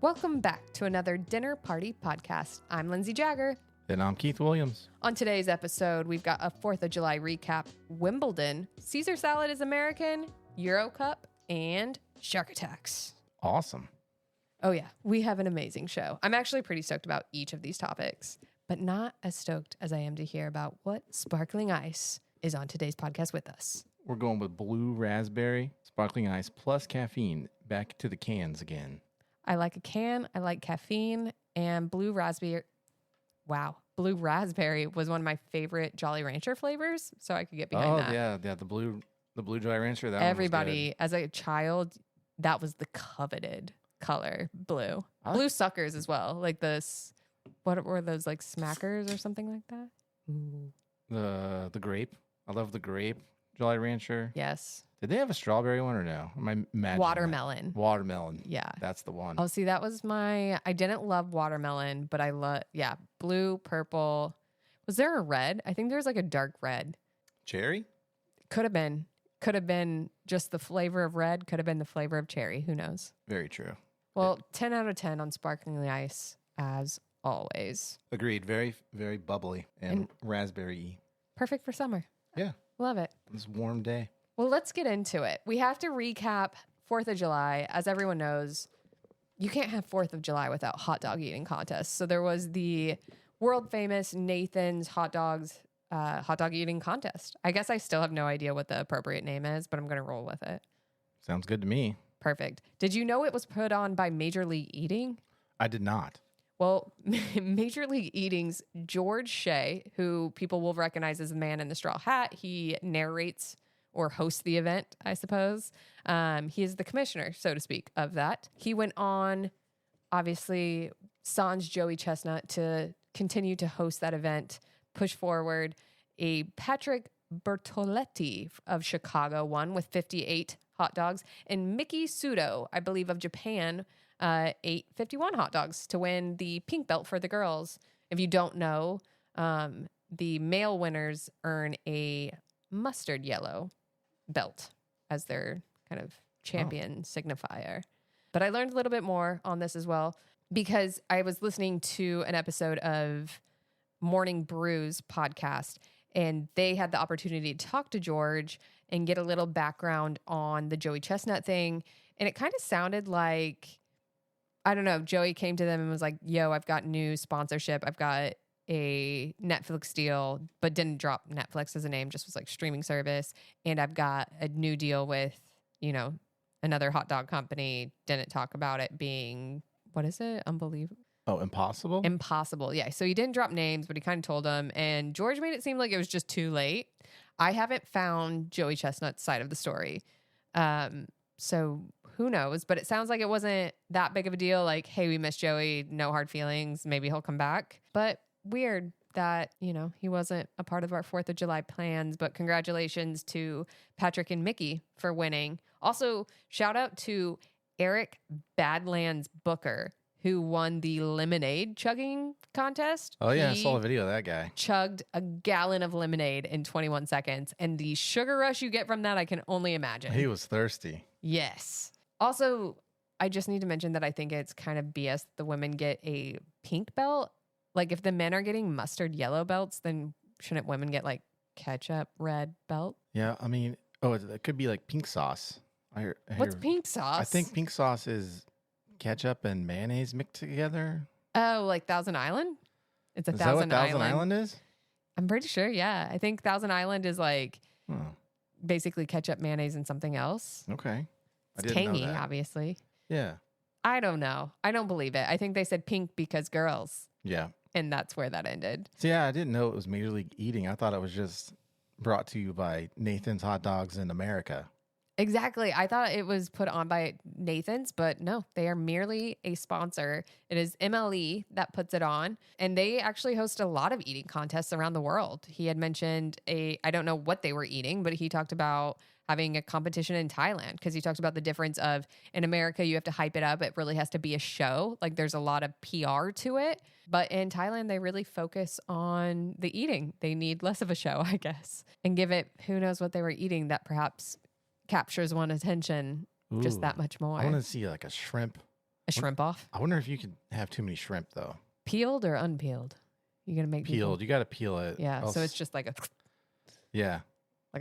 Welcome back to another Dinner Party podcast. I'm Lindsay Jagger. And I'm Keith Williams. On today's episode, we've got a 4th of July recap, Wimbledon, Caesar salad is American, Euro Cup, and shark attacks. Awesome. Oh yeah, we have an amazing show. I'm actually pretty stoked about each of these topics, but not as stoked as I am to hear about what sparkling ice is on today's podcast with us. We're going with blue raspberry, sparkling ice, plus caffeine. Back to the cans again. I like a can, I like caffeine, and blue raspberry. Wow. Blue raspberry was one of my favorite Jolly Rancher flavors, so I could get behind that. Oh, yeah, the blue Jolly Rancher. That Everybody, as a child, that was the coveted color, blue. Blue suckers as well, like this. What were those, like smackers or something like that? Ooh. The grape. I love the grape Jolly Rancher. Yes. Did they have a strawberry one or no? Am I imagining Watermelon. That? Watermelon. Yeah. That's the one. Oh, see, that was I didn't love watermelon, but I love, blue, purple. Was there a red? I think there was like a dark red. Cherry? Could have been. Could have been just the flavor of red. Could have been the flavor of cherry. Who knows? Very true. Well, 10 out of 10 on sparkling ice, as always. Agreed. Very, very bubbly and raspberry-y. Perfect for summer. Yeah. Love it. It's a warm day. Well, let's get into it. We have to recap 4th of July. As everyone knows, you can't have 4th of July without hot dog eating contests. So there was the world famous Nathan's hot dog eating contest. I guess I still have no idea what the appropriate name is, but I'm going to roll with it. Sounds good to me. Perfect. Did you know it was put on by Major League Eating? I did not. Well, Major League Eating's George Shea, who people will recognize as the man in the straw hat, he narrates or hosts the event, I suppose. He is the commissioner, so to speak, of that. He went on, obviously, sans Joey Chestnut to continue to host that event, push forward. A Patrick Bertoletti of Chicago won with 58 hot dogs, and Miki Sudo, I believe, of Japan, ate 51 hot dogs to win the pink belt for the girls. If you don't know, the male winners earn a mustard yellow belt as their kind of champion signifier. But I learned a little bit more on this as well because I was listening to an episode of Morning Brews podcast, and they had the opportunity to talk to George and get a little background on the Joey Chestnut thing. And it kind of sounded like, I don't know, Joey came to them and was like, yo, I've got new sponsorship. I've got a Netflix deal, but didn't drop Netflix as a name, just was like streaming service. And I've got a new deal with, another hot dog company. Didn't talk about it being, what is it? Unbelievable. Oh, Impossible? Impossible. Yeah. So he didn't drop names, but he kind of told them. And George made it seem like it was just too late. I haven't found Joey Chestnut's side of the story. So who knows? But it sounds like it wasn't that big of a deal. Like, hey, we miss Joey. No hard feelings. Maybe he'll come back. But weird that, he wasn't a part of our 4th of July plans, but congratulations to Patrick and Mickey for winning. Also, shout out to Eric Badlands Booker, who won the lemonade chugging contest. Oh, yeah, I saw a video of that guy. Chugged a gallon of lemonade in 21 seconds. And the sugar rush you get from that, I can only imagine. He was thirsty. Yes. Also, I just need to mention that I think it's kind of BS the women get a pink belt. Like, if the men are getting mustard yellow belts, then shouldn't women get, like, ketchup red belt? Yeah, I mean, it could be like pink sauce. What's pink sauce? I think pink sauce is ketchup and mayonnaise mixed together. Oh, like Thousand Island? It's Is that what Thousand Island is? I'm pretty sure, yeah. I think Thousand Island is, like, basically ketchup, mayonnaise, and something else. Okay. It's tangy, obviously. Yeah. I don't know. I don't believe it. I think they said pink because girls. Yeah. And that's where that ended. So, yeah, I didn't know it was Major League Eating. I thought it was just brought to you by Nathan's Hot Dogs in America. Exactly. I thought it was put on by Nathan's, but no, they are merely a sponsor. It is MLE that puts it on, and they actually host a lot of eating contests around the world. He had mentioned I don't know what they were eating, but he talked about having a competition in Thailand because he talks about the difference of in America, you have to hype it up. It really has to be a show. Like there's a lot of PR to it. But in Thailand, they really focus on the eating. They need less of a show, I guess, and give it, who knows what they were eating that perhaps captures one's attention just that much more. I want to see like a shrimp A shrimp off? I wonder if you could have too many shrimp though. Peeled or unpeeled? You gonna make Peeled. You got to peel it. Yeah. So it's just like a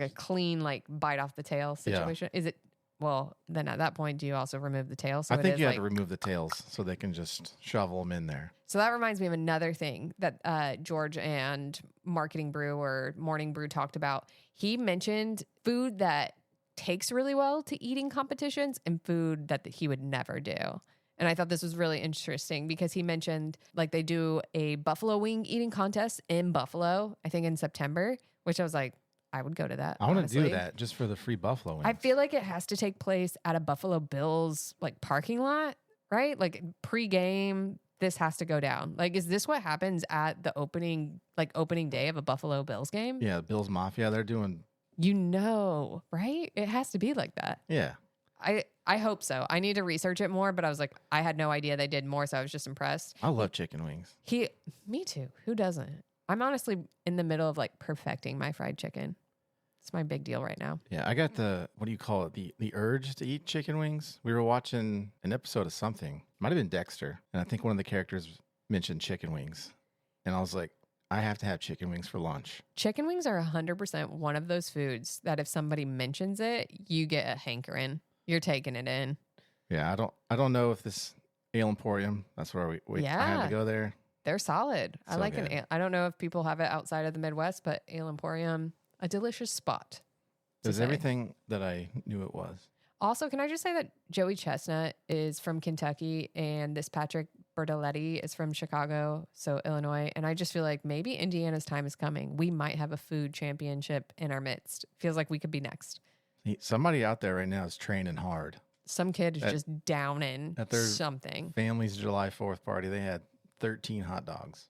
clean like bite off the tail situation. Is it? Well, then at that point, do you also remove the tail? So I think you have to remove the tails so they can just shovel them in there. So that reminds me of another thing that George and Marketing Brew or Morning Brew talked about. He mentioned food that takes really well to eating competitions and food that he would never do. And I thought this was really interesting because he mentioned like they do a buffalo wing eating contest in Buffalo, I think in September, which I was like, I would go to that. I want to do that just for the free buffalo wings. I feel like it has to take place at a Buffalo Bills like parking lot, right? Like pre-game, this has to go down. Like, is this what happens at the opening day of a Buffalo Bills game? Yeah, Bills Mafia, they're doing. Right? It has to be like that. Yeah. I hope so. I need to research it more, but I was like, I had no idea they did more, so I was just impressed. I love chicken wings. Me too. Who doesn't? I'm honestly in the middle of like perfecting my fried chicken. It's my big deal right now. Yeah, I got what do you call it? The urge to eat chicken wings. We were watching an episode of something. Might have been Dexter. And I think one of the characters mentioned chicken wings. And I was like, I have to have chicken wings for lunch. Chicken wings are 100% one of those foods that if somebody mentions it, you get a hankering. You're taking it in. Yeah, I don't know if this Ale Emporium, that's where I had to go there. They're solid. So I like good. I don't know if people have it outside of the Midwest, but Ale Emporium, a delicious spot. It was everything that I knew it was. Also, can I just say that Joey Chestnut is from Kentucky and this Patrick Bertoletti is from Chicago, so Illinois. And I just feel like maybe Indiana's time is coming. We might have a food championship in our midst. Feels like we could be next. Somebody out there right now is training hard. Some kid is just downing at their something. Family's July 4th party, they had 13 hot dogs.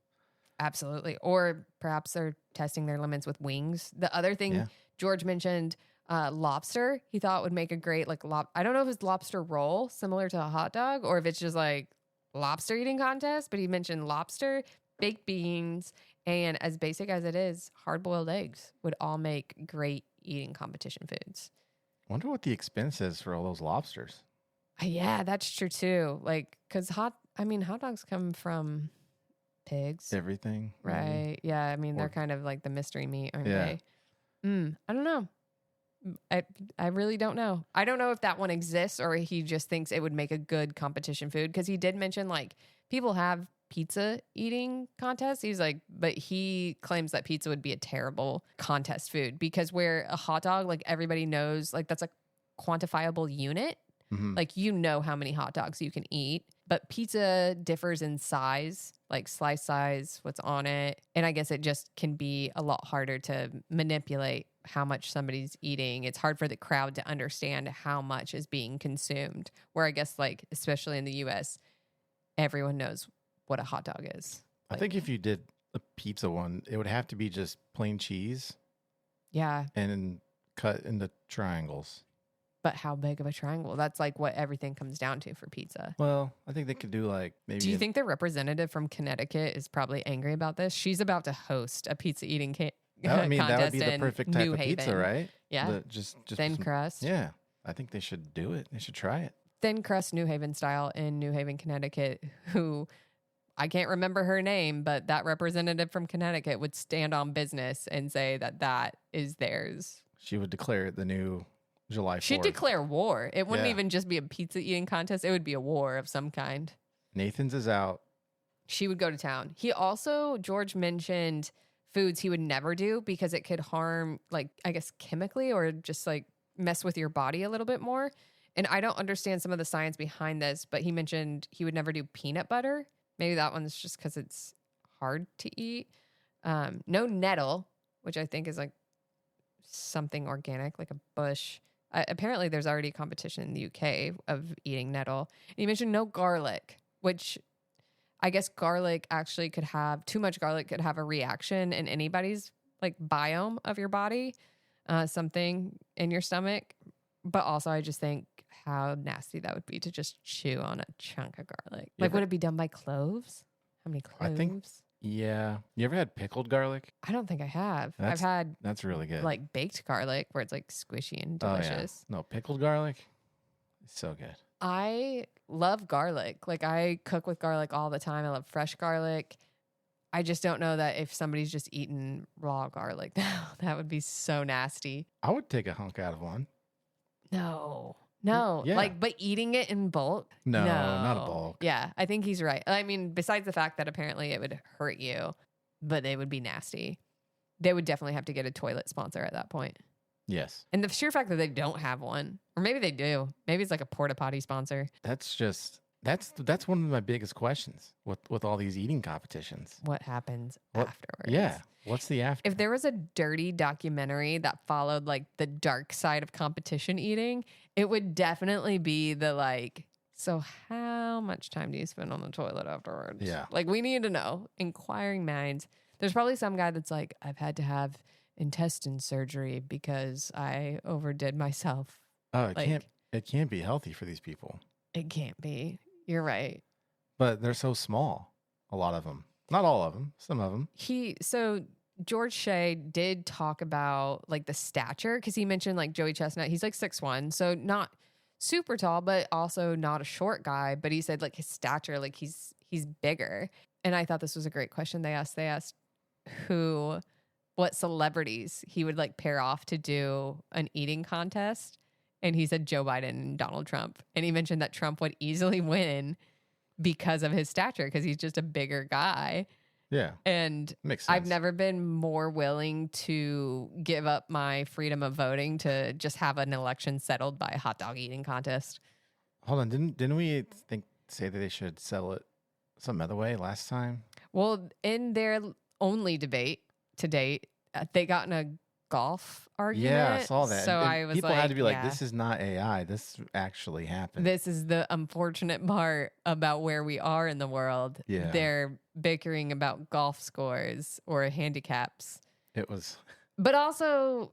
Absolutely. Or perhaps they're testing their limits with wings. The other thing George mentioned, lobster, he thought would make a great I don't know if it's lobster roll similar to a hot dog or if it's just like lobster eating contest, but he mentioned lobster, baked beans, and as basic as it is, hard-boiled eggs would all make great eating competition foods. Wonder what the expense is for all those lobsters. Yeah, that's true too. Like, because hot dogs come from pigs. Everything. Right. Maybe. Yeah. I mean, they're kind of like the mystery meat, aren't they? I don't know. I really don't know. I don't know if that one exists or he just thinks it would make a good competition food because he did mention like people have pizza eating contests. He's like, but he claims that pizza would be a terrible contest food because where a hot dog, like everybody knows, like that's a quantifiable unit. Mm-hmm. Like, you know how many hot dogs you can eat, but pizza differs in size, like slice size, what's on it. And I guess it just can be a lot harder to manipulate how much somebody's eating. It's hard for the crowd to understand how much is being consumed. Where I guess, like, especially in the US, everyone knows what a hot dog is. I think if you did a pizza one, it would have to be just plain cheese. Yeah. And cut into triangles. But how big of a triangle? That's like what everything comes down to for pizza. Well, I think they could do like maybe. Do you think the representative from Connecticut is probably angry about this? She's about to host a pizza eating contest that would be the perfect type New of Haven. pizza, right? Yeah. Just thin crust. Yeah. I think they should do it. They should try it. Thin crust New Haven style in New Haven, Connecticut, who I can't remember her name, but that representative from Connecticut would stand on business and say that that is theirs. She would declare it the new July 4th. She'd declare war. It wouldn't even just be a pizza eating contest. It would be a war of some kind. Nathan's is out. She would go to town. George mentioned foods he would never do because it could harm, like, I guess chemically or just like mess with your body a little bit more. And I don't understand some of the science behind this, but he mentioned he would never do peanut butter. Maybe that one's just because it's hard to eat. No nettle, which I think is like something organic, like a bush. Apparently, there's already a competition in the UK of eating nettle. And you mentioned no garlic, which I guess garlic actually could have, too much garlic could have a reaction in anybody's like biome of your body, something in your stomach. But also, I just think how nasty that would be to just chew on a chunk of garlic. Would it be done by cloves? How many cloves? I think, yeah. You ever had pickled garlic? I don't think I have. I've had that's really good. Like baked garlic where it's like squishy and delicious. Oh, yeah. No, pickled garlic is so good. I love garlic. Like I cook with garlic all the time. I love fresh garlic. I just don't know that if somebody's just eating raw garlic, that would be so nasty. I would take a hunk out of one. No. Yeah. Like, but eating it in bulk? No, not a bulk. Yeah, I think he's right. I mean, besides the fact that apparently it would hurt you, but they would be nasty. They would definitely have to get a toilet sponsor at that point. Yes. And the sheer fact that they don't have one, or maybe they do. Maybe it's like a porta potty sponsor. That's one of my biggest questions with all these eating competitions. What happens afterwards? Yeah. What's the after? If there was a dirty documentary that followed like the dark side of competition eating, it would definitely be the like, so how much time do you spend on the toilet afterwards? Yeah. Like we need to know. Inquiring minds. There's probably some guy that's like, I've had to have intestine surgery because I overdid myself. Oh, it can't be healthy for these people. It can't be. You're right. But they're so small. A lot of them. Not all of them. Some of them. So George Shea did talk about like the stature because he mentioned like Joey Chestnut. He's like 6'1", so not super tall, but also not a short guy. But he said like his stature, like he's bigger. And I thought this was a great question they asked. They asked what celebrities he would like pair off to do an eating contest. And he said Joe Biden and Donald Trump. And he mentioned that Trump would easily win because of his stature, because he's just a bigger guy. Yeah. And makes sense. I've never been more willing to give up my freedom of voting to just have an election settled by a hot dog eating contest. Hold on. Didn't we say that they should settle it some other way last time? Well, in their only debate to date, they got in a golf argument. Yeah, I saw that. So And I was people like, had to be like, yeah, this is not AI. This actually happened. this is the unfortunate part about where we are in the world. Yeah. They're bickering about golf scores or handicaps. It was. But also,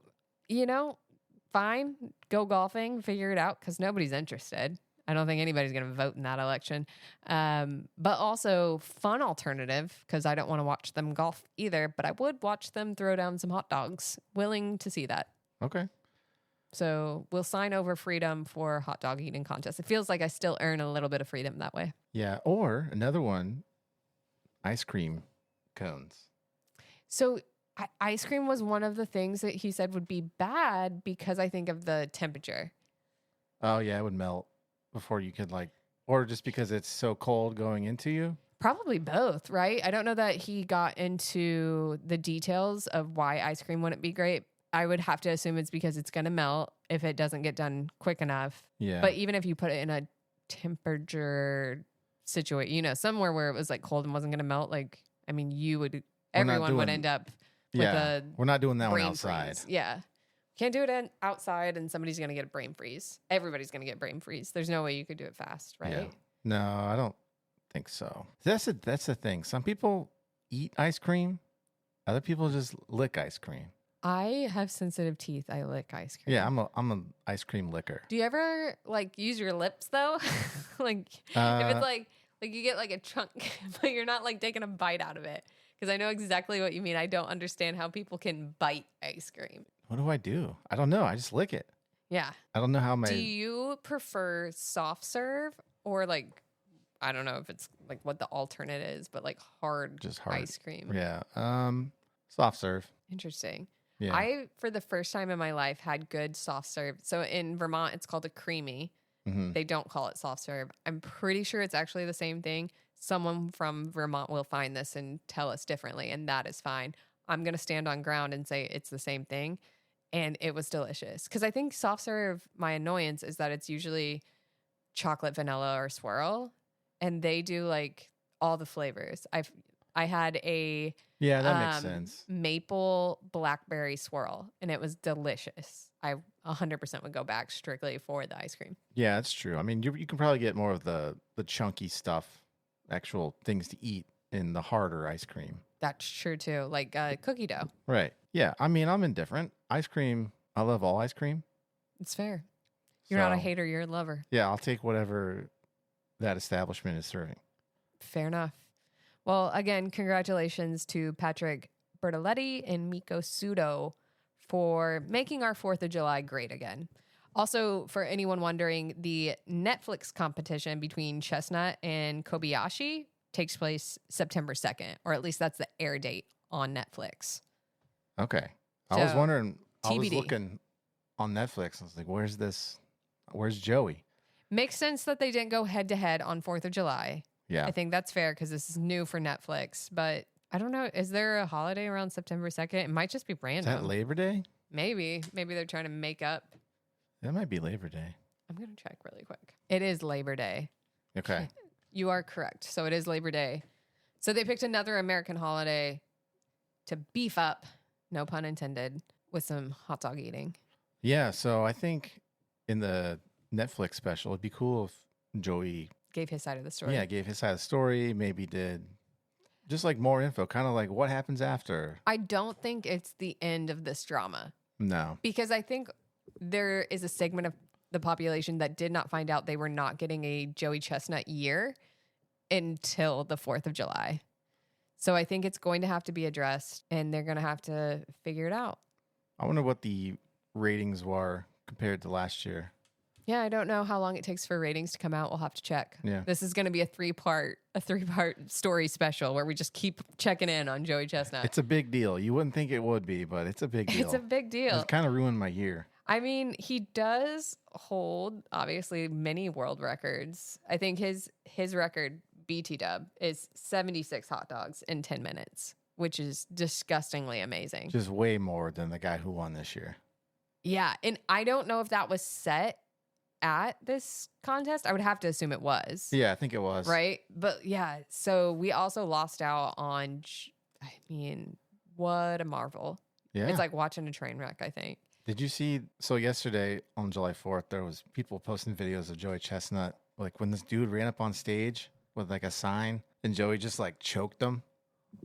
fine, go golfing, figure it out, because nobody's interested. I don't think anybody's going to vote in that election. But also fun alternative, because I don't want to watch them golf either, but I would watch them throw down some hot dogs. Willing to see that. Okay. So we'll sign over freedom for hot dog eating contest. It feels like I still earn a little bit of freedom that way. Yeah. Or another one, ice cream cones. So ice cream was one of the things that he said would be bad because I think of the temperature. Oh, yeah. It would melt before you could or just because it's so cold going into you. Probably both, right? I don't know that he got into the details of why ice cream wouldn't be great. I would have to assume it's because it's going to melt if it doesn't get done quick enough. Yeah. But even if you put it in a temperature situation, somewhere where it was like cold and wasn't going to melt, everyone would end up with a we're not doing that one brain outside. freeze. Yeah. Can't do it outside and somebody's going to get a brain freeze. Everybody's going to get brain freeze. There's no way you could do it fast, right? Yeah. No, I don't think so. That's the thing. Some people eat ice cream. Other people just lick ice cream. I have sensitive teeth. I lick ice cream. Yeah, I'm an ice cream licker. Do you ever use your lips though? If it's like you get like a chunk, but you're not taking a bite out of it. Because I know exactly what you mean. I don't understand how people can bite ice cream. What do? I don't know. I just lick it. Yeah. I don't know how Do you prefer soft serve or I don't know if it's what the alternate is, but hard ice cream? Yeah. Soft serve. Interesting. Yeah. I, for the first time in my life, had good soft serve. So in Vermont, it's called a creamy. Mm-hmm. They don't call it soft serve. I'm pretty sure it's actually the same thing. Someone from Vermont will find this and tell us differently, and that is fine. I'm going to stand on ground and say it's the same thing. And it was delicious. Because I think soft serve, my annoyance is that it's usually chocolate, vanilla, or swirl. And they do all the flavors. I had a that makes sense. Maple blackberry swirl, and it was delicious. I 100% would go back strictly for the ice cream. Yeah, that's true. I mean, you can probably get more of the chunky stuff, actual things to eat in the harder ice cream. That's true too, cookie dough. Right. Yeah. I mean, I'm indifferent. Ice cream. I love all ice cream. It's fair. You're not a hater. You're a lover. Yeah, I'll take whatever that establishment is serving. Fair enough. Well, again, congratulations to Patrick Bertoletti and Miko Sudo for making our 4th of July great again. Also, for anyone wondering, the Netflix competition between Chestnut and Kobayashi takes place September 2nd, or at least that's the air date on Netflix. Okay. I was So, wondering, I was TBD. looking on Netflix. I was like, where's Joey? Makes sense that they didn't go head to head on 4th of July. Yeah. I think that's fair because this is new for Netflix. But I don't know. Is there a holiday around September 2nd? It might just be Is random. that Labor Day? Maybe they're trying to make up. That might be Labor Day. I'm going to check really quick. It is Labor Day. Okay. You are correct. So it is Labor Day. So they picked another American holiday to beef up, no pun intended, with some hot dog eating. Yeah. So I think in the Netflix special, it'd be cool if Joey Gave his side of the story. Yeah, gave his side of the story, maybe did just like more info, kind of like what happens after. I don't think it's the end of this drama No. because I think there is a segment of the population that did not find out they were not getting a Joey Chestnut year until the 4th of July. So I think it's going to have to be addressed and they're going to have to figure it out. I wonder what the ratings were compared to last year. Yeah, I don't know how long it takes for ratings to come out. We'll have to check. Yeah. This is going to be a three-part story special where we just keep checking in on Joey Chestnut. It's a big deal. You wouldn't think it would be, but it's a big deal. It's a big deal. It's kind of ruined my year. I mean, he does hold obviously many world records. I think his record, BT Dub, is 76 hot dogs in 10 minutes, which is disgustingly amazing. Just way more than the guy who won this year. Yeah, and I don't know if that was set at this contest. I would have to assume it was. Yeah, I think it was. Right? But yeah, so we also lost out on, I mean, what a marvel. Yeah. It's like watching a train wreck, I think. Did you see? So yesterday on July 4th, there was people posting videos of Joey Chestnut. Like when this dude ran up on stage with like a sign and Joey just like choked him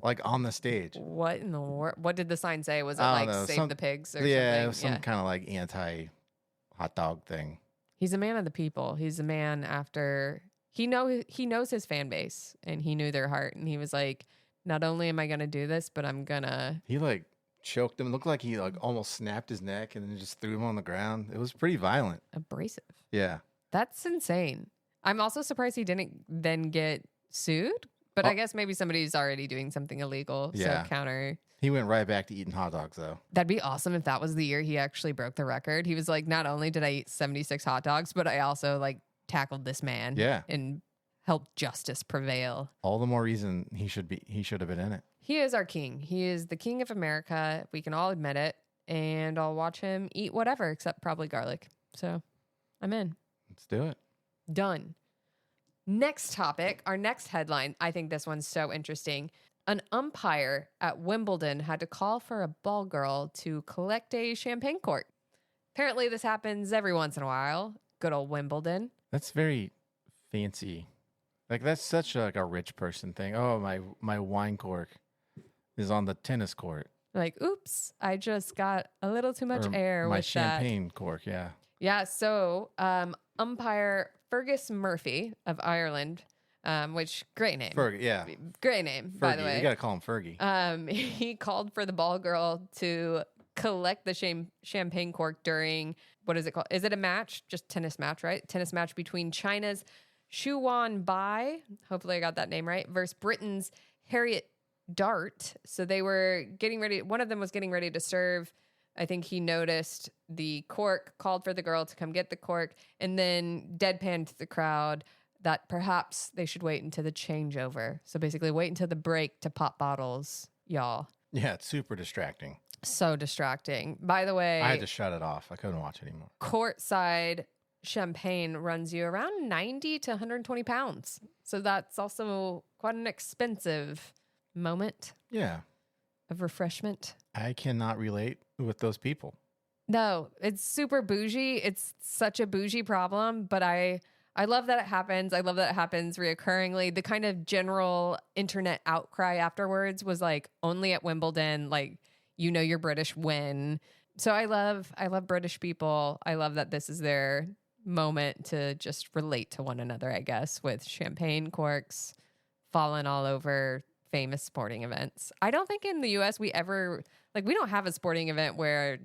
like on the stage. What in the world? What did the sign say? Was it I like don't know, save the pigs or yeah, something? it was some kind of like anti hot dog thing. He's a man of the people. He's a man after he knows his fan base and he knew their heart. And he was like, not only am I going to do this, but I'm going to. He like choked him. It looked like he like almost snapped his neck and then just threw him on the ground. It was pretty violent. Abrasive. Yeah. That's insane. I'm also surprised he didn't then get sued. But I guess maybe somebody's already doing something illegal. Yeah. So counter. He went right back to eating hot dogs, though. That'd be awesome if that was the year he actually broke the record. He was like, not only did I eat 76 hot dogs, but I also like tackled this man. Yeah. And helped justice prevail. All the more reason he should have been in it. He is our king. He is the king of America. We can all admit it. And I'll watch him eat whatever except probably garlic. So I'm in. Let's do it. Done. Next topic, our next headline. I think this one's so interesting. An umpire at Wimbledon had to call for a ball girl to collect a champagne cork. Apparently, this happens every once in a while. Good old Wimbledon. That's very fancy. Like that's such a rich person thing. Oh, my wine cork is on the tennis court. Like, oops, I just got a little too much air my with champagne cork. Yeah. Yeah. So, umpire Fergus Murphy of Ireland, which great name. Fergie, yeah. Great name, Fergie. by the way. You got to call him Fergie. He called for the ball girl to collect the champagne cork during, what is it called? Is it a match? Just tennis match, right? Tennis match between China's Xu Wan Bai, hopefully I got that name right, versus Britain's Harriet Dart. So they were getting ready. One of them was getting ready to serve. I think he noticed the cork, called for the girl to come get the cork, and then deadpanned to the crowd that perhaps they should wait until the changeover. So basically wait until the break to pop bottles, y'all. Yeah, it's super distracting. So distracting. By the way, I had to shut it off. I couldn't watch anymore. Courtside champagne runs you around 90 to 120 pounds. So that's also quite an expensive moment Yeah. of refreshment. I cannot relate with those people. No, it's super bougie. It's such a bougie problem, but I love that it happens. I love that it happens reoccurringly. The kind of general internet outcry afterwards was like only at Wimbledon, like, you know, you're British when. So I love British people. I love that this is their moment to just relate to one another, I guess, with champagne corks falling all over famous sporting events. I don't think in the US we ever, like, we don't have a sporting event where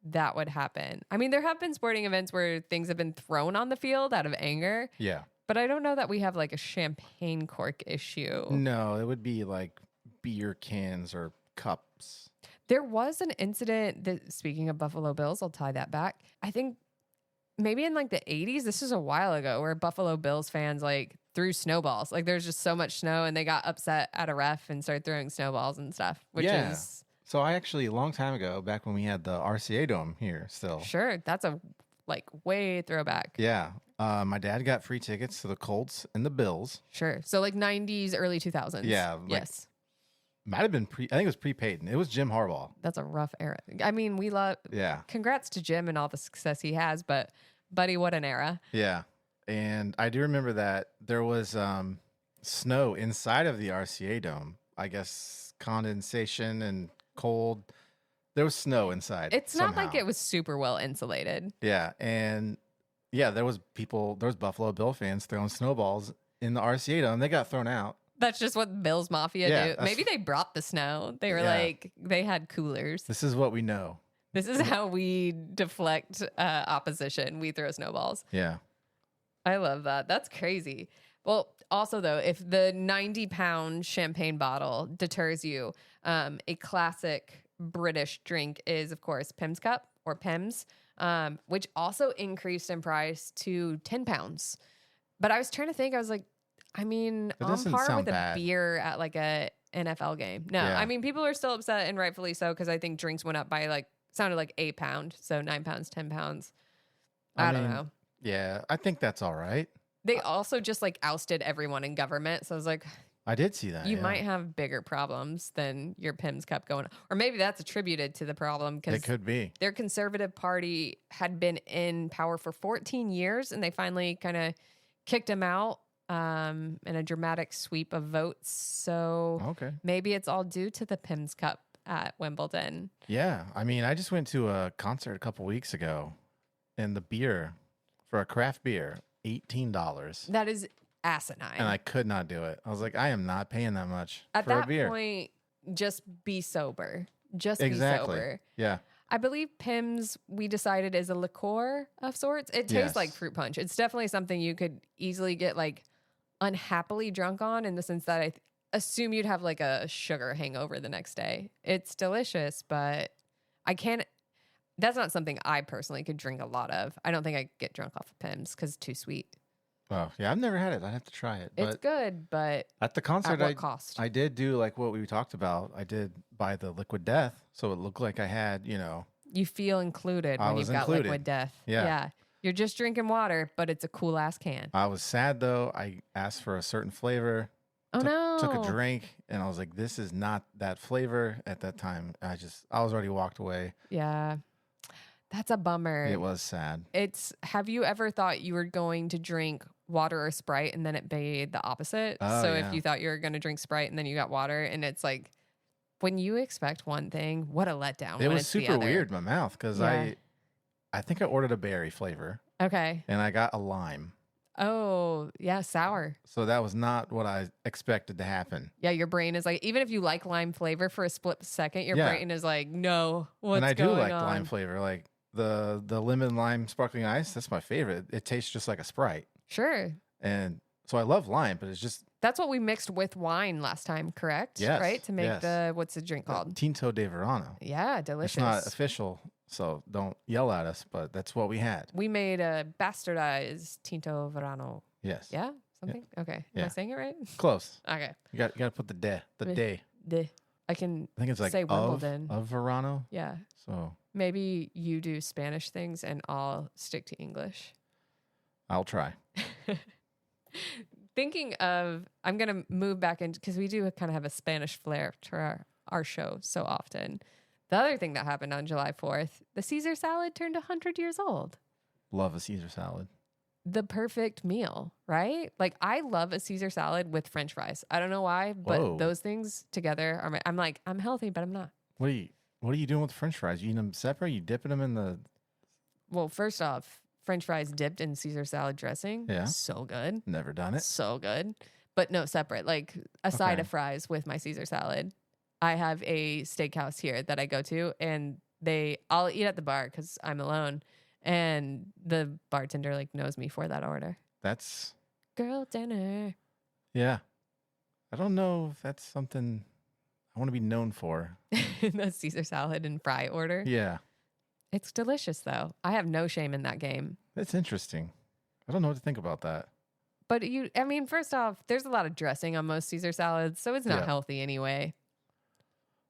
that would happen. I mean, there have been sporting events where things have been thrown on the field out of anger, Yeah. but I don't know that we have like a champagne cork issue. No, it would be like beer cans or cups. There was an incident that, speaking of Buffalo Bills, I'll tie that back. I think maybe in like the 80s, this was a while ago, where Buffalo Bills fans like threw snowballs. Like there's just so much snow and they got upset at a ref and started throwing snowballs and stuff, which is... So I actually, a long time ago, back when we had the RCA Dome here still. Sure. That's a like way throwback. Yeah. My dad got free tickets to the Colts and the Bills. Sure. So like 90s, early 2000s. Yeah. Yes. Might have been I think it was pre-Payton. It was Jim Harbaugh. That's a rough era. I mean, we love... Yeah. Congrats to Jim and all the success he has, but buddy, what an era. Yeah. And I do remember that there was snow inside of the RCA Dome. I guess condensation and cold. There was snow inside. It's not somehow. like it was super well insulated. Yeah. And yeah, there was Buffalo Bill fans throwing snowballs in the RCA Dome. They got thrown out. That's just what Bills Mafia do. Maybe they brought the snow. They were like, they had coolers. This is what we know. This is how we deflect opposition. We throw snowballs. Yeah. I love that. That's crazy. Well, also, though, if the 90-pound champagne bottle deters you, a classic British drink is, of course, Pimm's Cup or Pimm's, which also increased in price to 10 pounds. But I was trying to think, I was like, I mean, on par with a beer at like a NFL game. No, I mean, people are still upset, and rightfully so, because I think drinks went up by like, sounded like a pound. So 9 pounds, 10 pounds. I don't know. Yeah, I think that's all right. They also just like ousted everyone in government. So I was like, I did see that. You might have bigger problems than your Pimm's Cup going on. Or maybe that's attributed to the problem because it could be. Their Conservative Party had been in power for 14 years and they finally kind of kicked him out in a dramatic sweep of votes. So maybe it's all due to the Pimm's Cup at Wimbledon. Yeah. I mean, I just went to a concert a couple weeks ago and the beer for a craft beer, $18. That is asinine. And I could not do it. I was like, I am not paying that much at for that a beer. Point, just be sober. Just be sober. Yeah. I believe Pimm's, we decided, is a liqueur of sorts. It tastes like fruit punch. It's definitely something you could easily get like unhappily drunk on, in the sense that I assume you'd have like a sugar hangover the next day. It's delicious, but I can't. That's not something I personally could drink a lot of. I don't think I get drunk off of Pimm's because it's too sweet. Oh, yeah, I've never had it. I'd have to try it. It's good, but at the concert, at what cost? I did do like what we talked about. I did buy the Liquid Death, so it looked like I had, You feel included when you've got Liquid Death. Yeah. You're just drinking water, but it's a cool ass can. I was sad though. I asked for a certain flavor. Took a drink, and I was like, "This is not that flavor." At that time, I was already walked away. Yeah. That's a bummer. It was sad. Have you ever thought you were going to drink water or Sprite and then it made the opposite? If you thought you were going to drink Sprite and then you got water, and it's like, when you expect one thing, what a letdown. It was super weird in my mouth because I think I ordered a berry flavor. Okay. And I got a lime. Oh, yeah, sour. So that was not what I expected to happen. Yeah, your brain is like, even if you like lime flavor for a split second, your brain is like, no, what's going on? And I do like lime flavor. Like, the lemon lime sparkling ice, that's my favorite. It tastes just like a Sprite. Sure. And so I love lime, but it's just... That's what we mixed with wine last time, correct? Yes. Right? To make what's the drink called? Tinto de Verano. Yeah, delicious. It's not official, so don't yell at us, but that's what we had. We made a bastardized Tinto Verano. Yes. Yeah? Something? Yeah. Okay. Am I saying it right? Close. Okay. You got to put the day. I think it's like say Wimbledon. Of Verano. Yeah. So maybe you do Spanish things and I'll stick to English. I'll try. Thinking of, I'm going to move back into, because we do kind of have a Spanish flair to our show so often. The other thing that happened on July 4th, the Caesar salad turned 100 years old. Love a Caesar salad. The perfect meal, right? Like, I love a Caesar salad with French fries. I don't know why, but those things together are I'm healthy, but I'm not. What are you doing with French fries? You eating them separate? You dipping them in the... Well, first off, French fries dipped in Caesar salad dressing. Yeah. So good. Never done it. So good. But no, separate. Like a side of fries with my Caesar salad. I have a steakhouse here that I go to, and I'll eat at the bar because I'm alone. And the bartender like knows me for that order. That's Girl dinner. yeah. I don't know if that's something I want to be known for. The Caesar salad and fry order. Yeah. It's delicious though. I have no shame in that game. That's interesting. I don't know what to think about that. But first off, there's a lot of dressing on most Caesar salads, so it's not healthy anyway.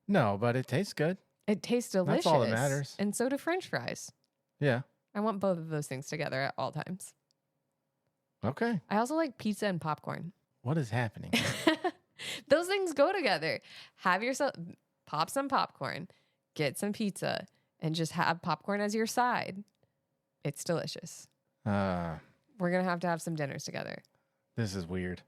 No, but it tastes good. It tastes delicious. That's all that matters. And so do French fries. Yeah. I want both of those things together at all times. Okay. I also like pizza and popcorn. What is happening? Those things go together. Pop some popcorn, get some pizza, and just have popcorn as your side. It's delicious. We're going to have some dinners together. This is weird.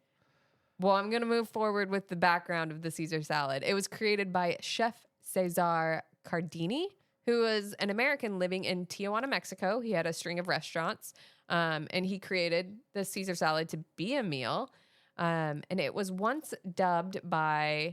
Well, I'm going to move forward with the background of the Caesar salad. It was created by Chef Cesar Cardini, who was an American living in Tijuana, Mexico. He had a string of restaurants, and he created the Caesar salad to be a meal. And it was once dubbed by,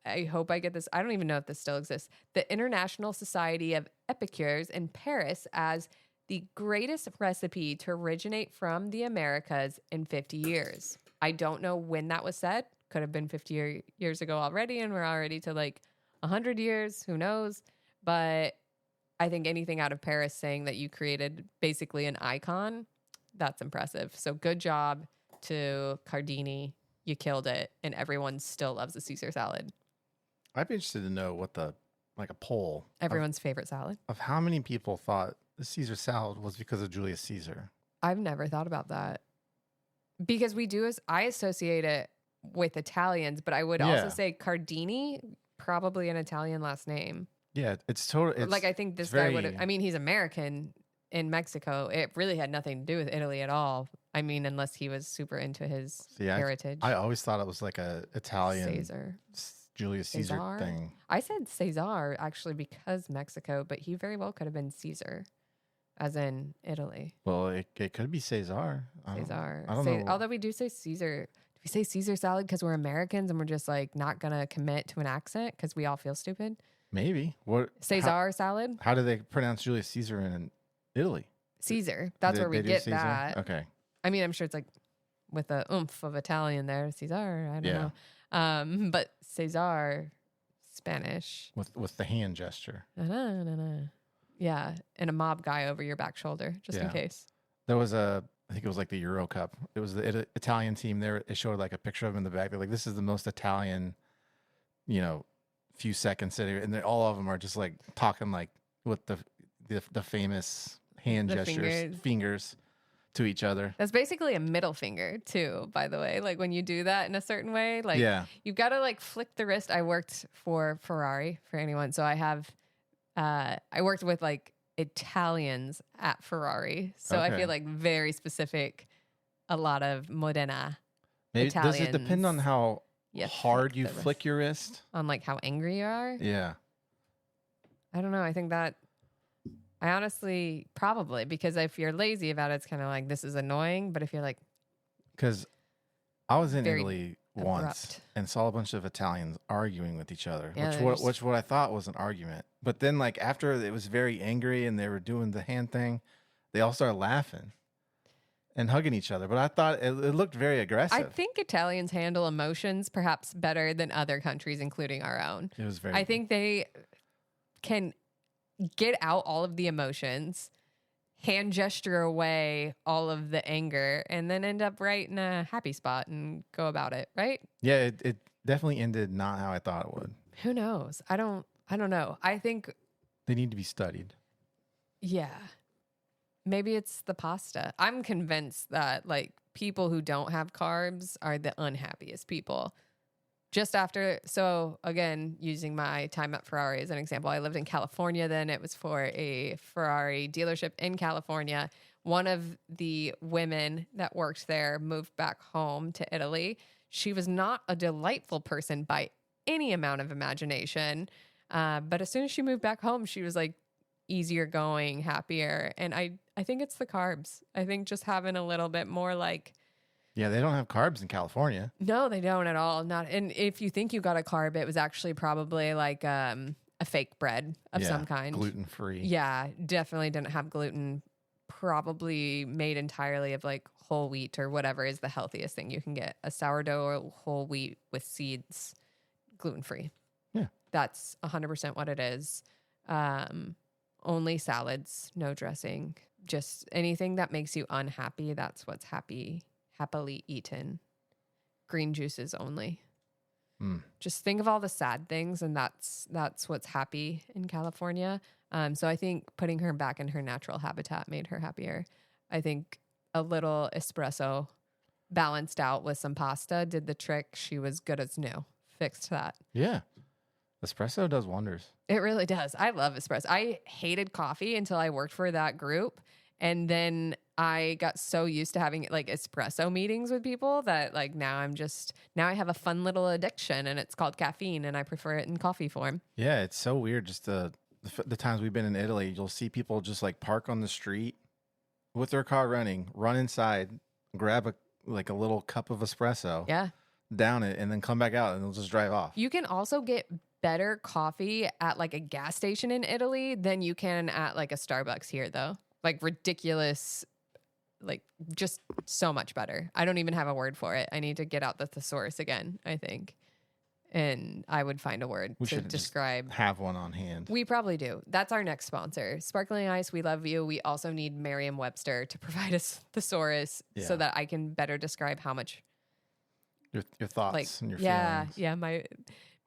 I hope I get this, I don't even know if this still exists, the International Society of Epicures in Paris as the greatest recipe to originate from the Americas in 50 years. I don't know when that was said. Could have been 50 years ago already, and we're already to like 100 years. Who knows? But I think anything out of Paris saying that you created basically an icon, that's impressive. So good job to Cardini. You killed it, and everyone still loves the Caesar salad. I'd be interested to know what a poll. Everyone's favorite salad. Of how many people thought the Caesar salad was because of Julius Caesar. I've never thought about that. Because I associate it with Italians, but I would also say Cardini, probably an Italian last name. Yeah, it's totally. Like, I think this guy would have, he's American in Mexico. It really had nothing to do with Italy at all. Unless he was super into his heritage. I always thought it was like a Italian Caesar. Julius Caesar thing. I said Cesar actually because Mexico, but he very well could have been Caesar, as in Italy. Well, it could be Cesar. Cesar. I don't know. Although we do say Caesar. Do we say Caesar salad because we're Americans and we're just like not going to commit to an accent because we all feel stupid? Maybe. What Cesar salad? How do they pronounce Julius Caesar in Italy? Caesar. That's where we get that. Okay. I'm sure it's like with the oomph of Italian there. Cesar. I don't know. But Cesar, Spanish. With the hand gesture. Yeah. And a mob guy over your back shoulder, just in case. There was I think it was like the Euro Cup. It was the Italian team there. It showed like a picture of him in the back. They're like, this is the most Italian, few seconds sitting. And all of them are just like talking like with the famous hand gestures, fingers to each other. That's basically a middle finger too, by the way. Like when you do that in a certain way, like you've got to like flick the wrist. I worked for Ferrari for anyone. So I worked with like Italians at Ferrari. So I feel like very specific, a lot of Modena. Maybe Italians. Does it depend on how hard you flick your wrist? On like how angry you are? Yeah. I don't know. I think that I honestly probably, because if you're lazy about it, it's kind of like, this is annoying. But if you're like, because I was in Italy once and saw a bunch of Italians arguing with each other, which what I thought was an argument. But then like after it was very angry and they were doing the hand thing, they all started laughing and hugging each other. But I thought it looked very aggressive. I think Italians handle emotions perhaps better than other countries, including our own. It was very. I think they can get out all of the emotions, hand gesture away all of the anger, and then end up right in a happy spot and go about it, right? Yeah, it definitely ended not how I thought it would. Who knows? I don't know. I think they need to be studied. Yeah. Maybe it's the pasta. I'm convinced that like people who don't have carbs are the unhappiest people. So again, using my time at Ferrari as an example, I lived in California then. It was for a Ferrari dealership in California. One of the women that worked there moved back home to Italy. She was not a delightful person by any amount of imagination. But as soon as she moved back home, she was like easier going, happier. And I think it's the carbs. I think just having a little bit more like, yeah, they don't have carbs in California. No, they don't at all. And if you think you got a carb, it was actually probably like a fake bread of some kind. Gluten free. Yeah, definitely didn't have gluten. Probably made entirely of like whole wheat or whatever is the healthiest thing you can get. A sourdough or whole wheat with seeds, gluten free. Yeah. That's 100% what it is. Only salads, no dressing. Just anything that makes you unhappy, that's what's happily eaten. Green juices only. Just think of all the sad things, and that's what's happy in California. So I think putting her back in her natural habitat made her happier. I think a little espresso balanced out with some pasta did the trick. She was good as new. Fixed that. Yeah. Espresso does wonders. It really does. I love espresso. I hated coffee until I worked for that group. And then I got so used to having like espresso meetings with people that like now I have a fun little addiction, and it's called caffeine, and I prefer it in coffee form. Yeah, it's so weird. Just the times we've been in Italy, you'll see people just like park on the street with their car running, run inside, grab a little cup of espresso, down it, and then come back out, and they'll just drive off. You can also get better coffee at like a gas station in Italy than you can at like a Starbucks here, though. Like ridiculous, like just so much better. I don't even have a word for it. I need to get out the thesaurus again, I think. And I would find a word to describe. Have one on hand. We probably do. That's our next sponsor. Sparkling Ice, we love you. We also need Merriam-Webster to provide us thesaurus so that I can better describe how much. Your thoughts and your feelings. Yeah.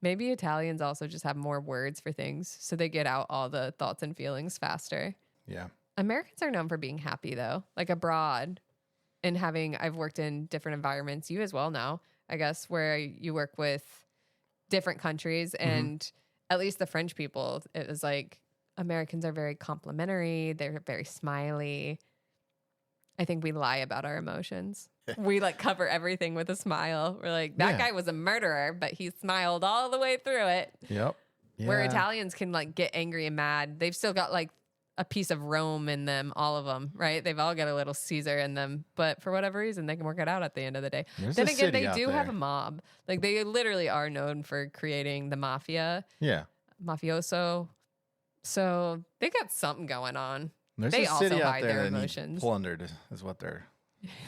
Maybe Italians also just have more words for things, so they get out all the thoughts and feelings faster. Yeah. Americans are known for being happy, though, like abroad and I've worked in different environments. You as well now, I guess, where you work with different countries, and at least the French people, it was like Americans are very complimentary. They're very smiley. I think we lie about our emotions. We like cover everything with a smile. We're like, that guy was a murderer, but he smiled all the way through it. Yep. Yeah. Where Italians can like get angry and mad. They've still got like a piece of Rome in them, all of them, right? They've all got a little Caesar in them, but for whatever reason, they can work it out at the end of the day. Then again, they do have a mob. Like they literally are known for creating the mafia. Yeah. Mafioso. So they got something going on. There's they a city also out hide there their that emotions. needs plundered is what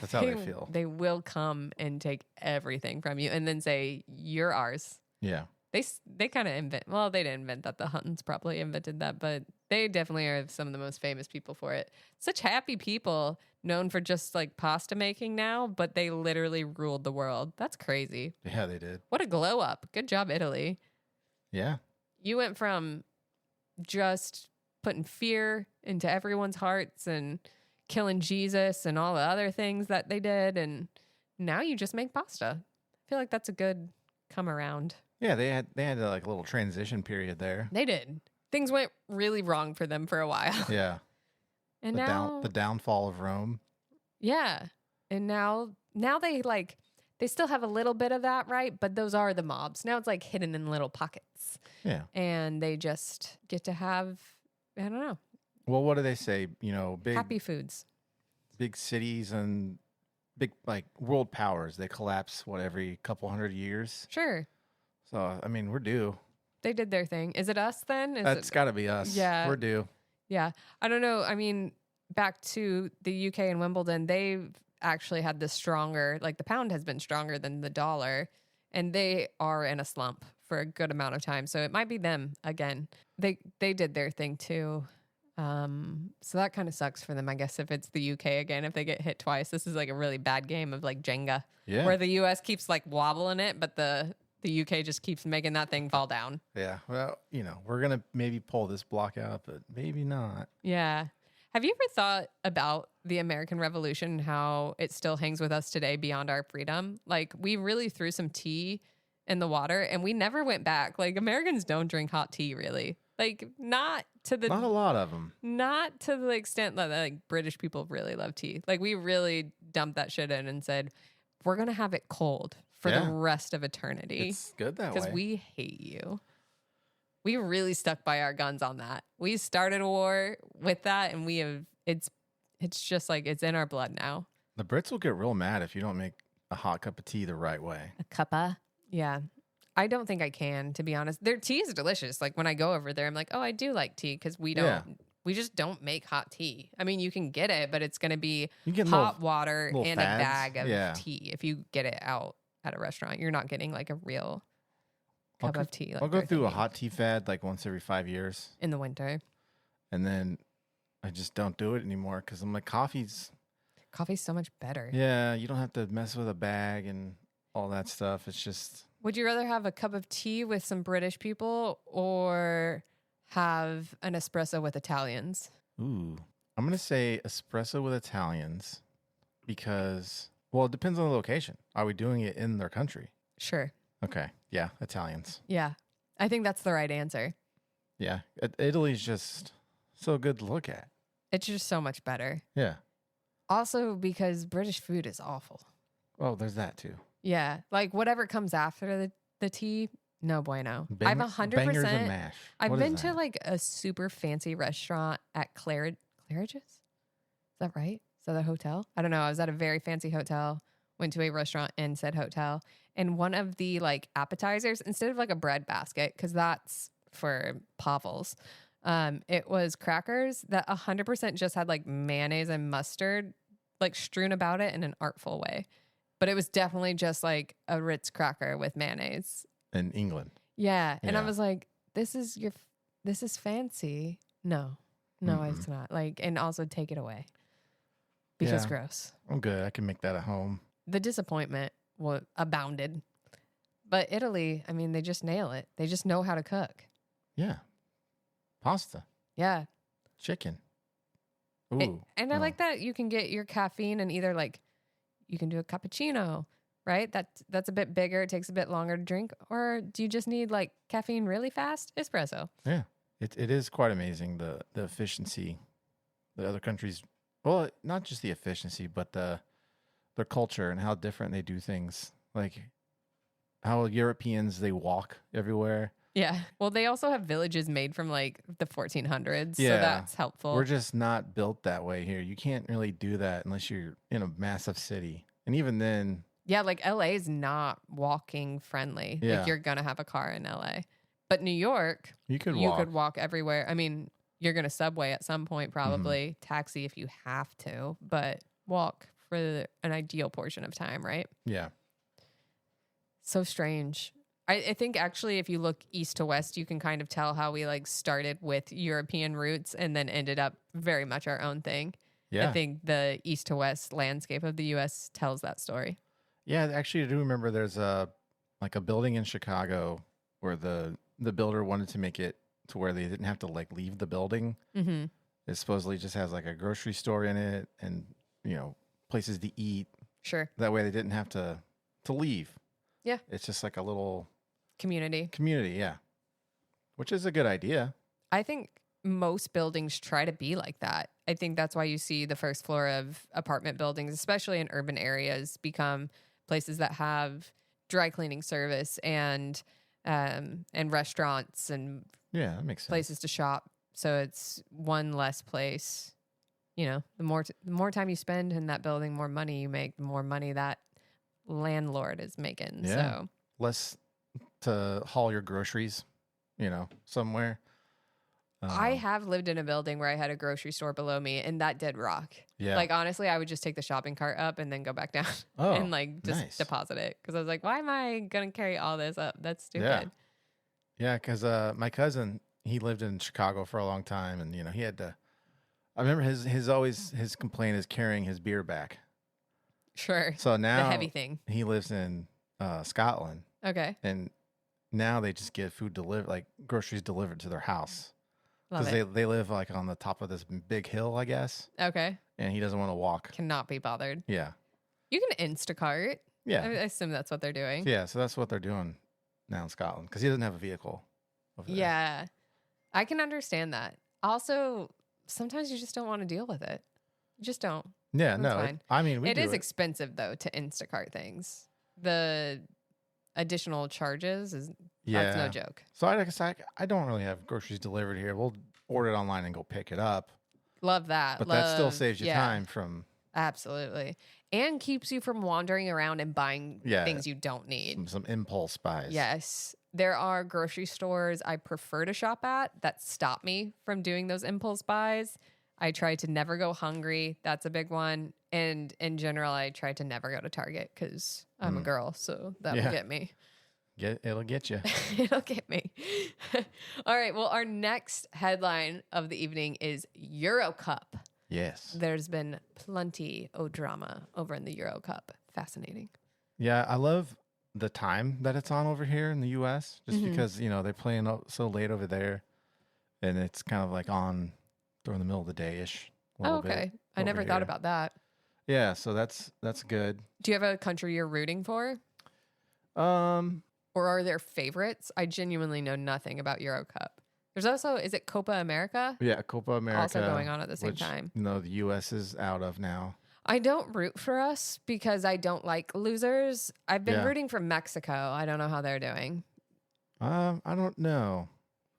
that's how they feel. They will come and take everything from you and then say, you're ours. Yeah. They kind of they didn't invent that. The Huntons probably invented that, but they definitely are some of the most famous people for it. Such happy people, known for just like pasta making now, but they literally ruled the world. That's crazy. Yeah, they did. What a glow up. Good job, Italy. Yeah. You went from just putting fear into everyone's hearts and killing Jesus and all the other things that they did, and now you just make pasta. I feel like that's a good come around. Yeah, they had like a little transition period there. They did. Things went really wrong for them for a while. Yeah. And now the downfall of Rome. Yeah. And now they still have a little bit of that, right? But those are the mobs. Now it's like hidden in little pockets. Yeah. And they just get to have, I don't know. Well, what do they say? You know, big happy foods. Big cities and big like world powers, they collapse every couple hundred years. Sure. So, I mean, we're due. They did their thing. Is it us then? That's got to be us. Yeah. We're due. Yeah. I don't know. I mean, back to the UK and Wimbledon, they've actually had this stronger, like the pound has been stronger than the dollar, and they are in a slump for a good amount of time. So it might be them again. They did their thing too. So that kind of sucks for them, I guess, if it's the UK again, if they get hit twice. This is like a really bad game of like Jenga, where the US keeps like wobbling it, but the UK just keeps making that thing fall down. Yeah. Well, we're going to maybe pull this block out, but maybe not. Yeah. Have you ever thought about the American Revolution, how it still hangs with us today beyond our freedom? Like, we really threw some tea in the water and we never went back. Like, Americans don't drink hot tea, really. Like, not a lot of them. Not to the extent that like British people really love tea. Like, we really dumped that shit in and said, we're going to have it cold for the rest of eternity. It's good that way. Because we hate you. We really stuck by our guns on that. We started a war with that, and it's just like it's in our blood now. The Brits will get real mad if you don't make a hot cup of tea the right way. A cuppa? Yeah. I don't think I can, to be honest. Their tea is delicious. Like when I go over there, I'm like, oh, I do like tea because we just don't make hot tea. I mean, you can get it, but it's going to be hot water and a bag of tea. If you get it out at a restaurant, you're not getting like a real cup of tea. Like I'll go through a hot tea fad like once every 5 years. In the winter. And then I just don't do it anymore because I'm like, coffee's so much better. Yeah, you don't have to mess with a bag and all that stuff. It's just... Would you rather have a cup of tea with some British people or have an espresso with Italians? Ooh. I'm going to say espresso with Italians because, well, it depends on the location. Are we doing it in their country? Sure. Okay. Yeah, Italians. Yeah. I think that's the right answer. Yeah. Italy's just so good to look at. It's just so much better. Yeah. Also because British food is awful. Oh, there's that too. Yeah. Like whatever comes after the tea, no bueno. I've 100%. Bangers and mash. I've been to like a super fancy restaurant at Claridge's. Is that right? Is that a hotel? I don't know. I was at a very fancy hotel, went to a restaurant in said hotel. And one of the like appetizers, instead of like a bread basket, because that's for Pavels, it was crackers that 100% just had like mayonnaise and mustard like strewn about it in an artful way. But it was definitely just like a Ritz cracker with mayonnaise. In England. Yeah. And I was like, this is fancy. No, it's not. Like, and also take it away because gross. I'm good. I can make that at home. The disappointment abounded. But Italy, I mean, they just nail it. They just know how to cook. Yeah. Pasta. Yeah. Chicken. Ooh. And I like that you can get your caffeine and either like, you can do a cappuccino, right? That's a bit bigger. It takes a bit longer to drink. Or do you just need like caffeine really fast? Espresso. Yeah. It is quite amazing, the efficiency. The other countries, well, not just the efficiency, but their culture and how different they do things. Like how Europeans, they walk everywhere. Yeah. Well, they also have villages made from like the 1400s. Yeah. So that's helpful. We're just not built that way here. You can't really do that unless you're in a massive city. And even then. Yeah. Like LA is not walking friendly. Yeah. Like you're going to have a car in LA. But New York, you could walk everywhere. I mean, you're going to subway at some point, probably taxi if you have to, but walk for an ideal portion of time, right? Yeah. So strange. I think actually if you look east to west, you can kind of tell how we like started with European roots and then ended up very much our own thing. Yeah. I think the east to west landscape of the U.S. tells that story. Yeah, actually I do remember there's a building in Chicago where the builder wanted to make it to where they didn't have to like leave the building. Mm-hmm. It supposedly just has like a grocery store in it and, you know, places to eat. Sure. That way they didn't have to leave. Yeah. It's just like a little community, yeah. Which is a good idea. I think most buildings try to be like that. I think that's why you see the first floor of apartment buildings, especially in urban areas, become places that have dry cleaning service and restaurants and that makes sense. Places to shop. So it's one less place. You know, the more time you spend in that building, more money you make, the more money that landlord is making. Yeah. So less to haul your groceries, you know, somewhere. I have lived in a building where I had a grocery store below me, and that did rock. Yeah. Like, honestly, I would just take the shopping cart up and then go back down and, like, just deposit it. Because I was like, why am I going to carry all this up? That's stupid. Yeah, because my cousin, he lived in Chicago for a long time, and, you know, he had to... I remember his complaint is carrying his beer back. Sure. So now... the heavy thing. He lives in Scotland. Okay. And now they just get food delivered, like groceries delivered to their house. Because they live like on the top of this big hill, I guess. Okay. And he doesn't want to walk. Cannot be bothered. Yeah. You can Instacart. Yeah. I assume that's what they're doing. Yeah, so that's what they're doing now in Scotland because he doesn't have a vehicle over there. Yeah. I can understand that. Also, sometimes you just don't want to deal with it. You just don't. Yeah, That's fine. I mean, it is expensive though to Instacart things. The additional charges that's no joke. So I don't really have groceries delivered here. We'll order it online and go pick it up. Love that. But that still saves you time from Absolutely. And keeps you from wandering around and buying things you don't need. Some impulse buys. Yes. There are grocery stores I prefer to shop at that stop me from doing those impulse buys. I try to never go hungry. That's a big one. And in general, I try to never go to Target because I'm a girl. So that will get me. It'll get you. It'll get me. All right. Well, our next headline of the evening is Euro Cup. Yes. There's been plenty of drama over in the Euro Cup. Fascinating. Yeah, I love the time that it's on over here in the U.S. just because, they're playing so late over there. And it's kind of like on during the middle of the day-ish. Oh, okay. I never thought about that. Yeah, so that's good. Do you have a country you're rooting for? Or are there favorites? I genuinely know nothing about Euro Cup. There's also, is it Copa America? Yeah, Copa America. Also going on at the same time. The U.S. is out of now. I don't root for us because I don't like losers. I've been rooting for Mexico. I don't know how they're doing. I don't know.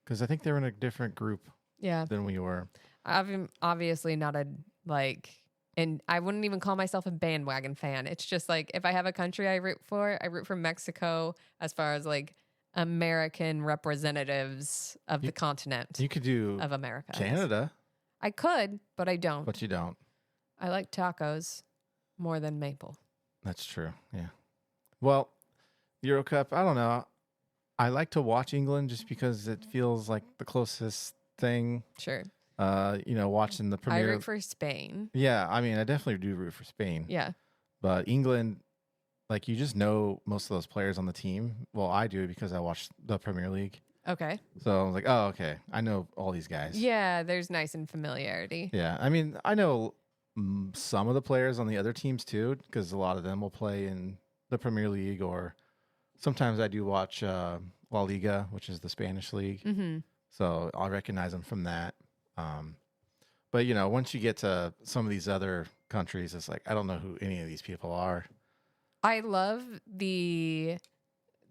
Because I think they're in a different group than we were. I'm obviously not and I wouldn't even call myself a bandwagon fan. It's just like, if I have a country I root for Mexico as far as like American representatives of the continent. You could do of America. Canada. I could, but I don't. But you don't. I like tacos more than maple. That's true. Yeah. Well, Euro Cup, I don't know. I like to watch England just because it feels like the closest thing. Sure. Watching the Premier. I root for Spain. Yeah, I mean, I definitely do root for Spain. Yeah. But England, like, you just know most of those players on the team. Well, I do because I watch the Premier League. Okay. So I was like, oh, okay. I know all these guys. Yeah, there's nice and familiarity. Yeah. I mean, I know some of the players on the other teams too, because a lot of them will play in the Premier League, or sometimes I do watch La Liga, which is the Spanish league. Mm-hmm. So I'll recognize them from that. But once you get to some of these other countries, it's like, I don't know who any of these people are. I love the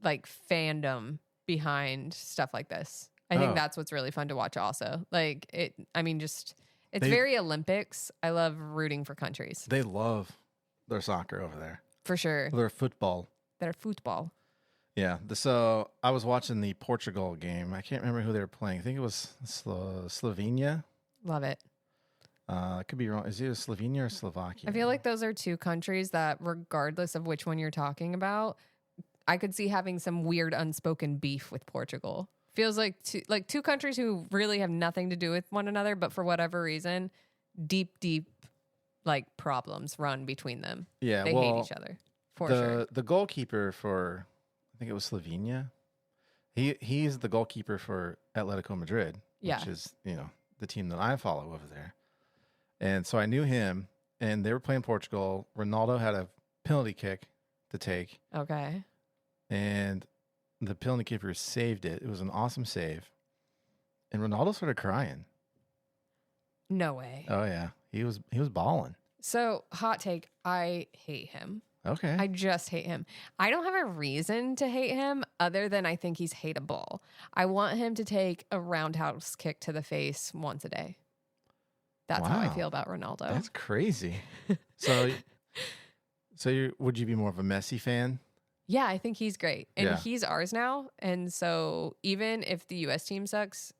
fandom behind stuff like this. I think that's what's really fun to watch also. It's very Olympics. I love rooting for countries. They love their soccer over there. For sure. Their football. Yeah. So I was watching the Portugal game. I can't remember who they were playing. I think it was Slovenia. Love it. I could be wrong. Is it Slovenia or Slovakia? I feel like those are two countries that, regardless of which one you're talking about, I could see having some weird unspoken beef with Portugal. Feels like two countries who really have nothing to do with one another, but for whatever reason, deep problems run between them. Yeah, they hate each other for sure. The goalkeeper for, I think it was Slovenia. He's the goalkeeper for Atletico Madrid, which is the team that I follow over there. And so I knew him, and they were playing Portugal. Ronaldo had a penalty kick to take. Okay. And the penalty keeper saved it. It was an awesome save. And Ronaldo started crying. No way. Oh yeah. He was balling. So, hot take, I hate him. Okay. I just hate him. I don't have a reason to hate him other than I think he's hateable. I want him to take a roundhouse kick to the face once a day. That's how I feel about Ronaldo. That's crazy. So would you be more of a Messi fan? Yeah, I think he's great. And he's ours now. And so even if the U.S. team sucks,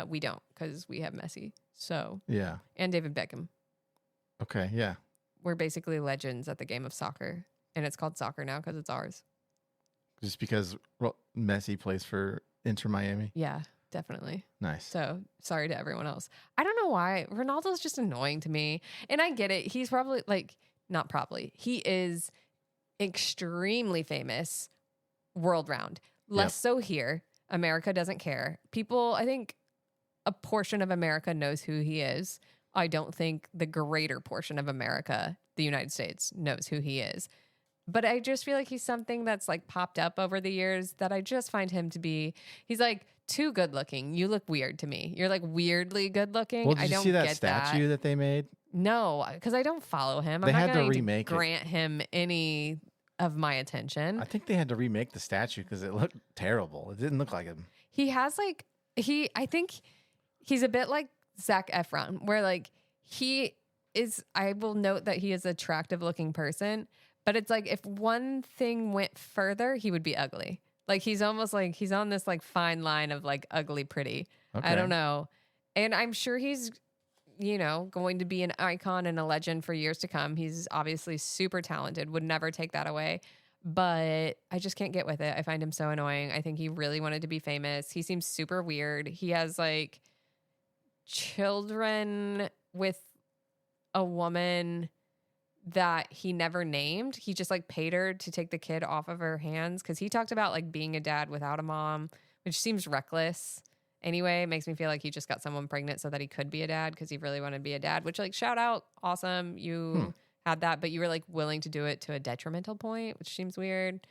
we don't, because we have Messi. So, yeah. And David Beckham. Okay, yeah. We're basically legends at the game of soccer. And it's called soccer now because it's ours. Just because Messi plays for Inter Miami? Yeah, definitely. Nice. So sorry to everyone else. I don't know why. Ronaldo's just annoying to me. And I get it. He's probably not probably. He is extremely famous world round. Less so here. America doesn't care. People, I think a portion of America knows who he is. I don't think the greater portion of America, the United States, knows who he is. But I just feel like he's something that's popped up over the years that I just find him to be, he's too good looking. You look weird to me. You're weirdly good looking. Well, did I don't you see that get statue that they made? No, because I don't follow him. They I'm had not to going remake to grant him any of my attention. I think they had to remake the statue because it looked terrible. It didn't look like him. He has I think he's a bit like Zac Efron, where he I will note that he is an attractive looking person, but it's like if one thing went further, he would be ugly. Like he's almost like he's on this like fine line of like ugly pretty. Okay. I don't know. And I'm sure he's, going to be an icon and a legend for years to come. He's obviously super talented, would never take that away. But I just can't get with it. I find him so annoying. I think he really wanted to be famous. He seems super weird. He has like children with a woman that he never named. He just like paid her to take the kid off of her hands because he talked about like being a dad without a mom, which seems reckless. Anyway, it makes me feel like he just got someone pregnant so that he could be a dad because he really wanted to be a dad, which like shout out. Awesome. You had that, but you were like willing to do it to a detrimental point, which seems weird.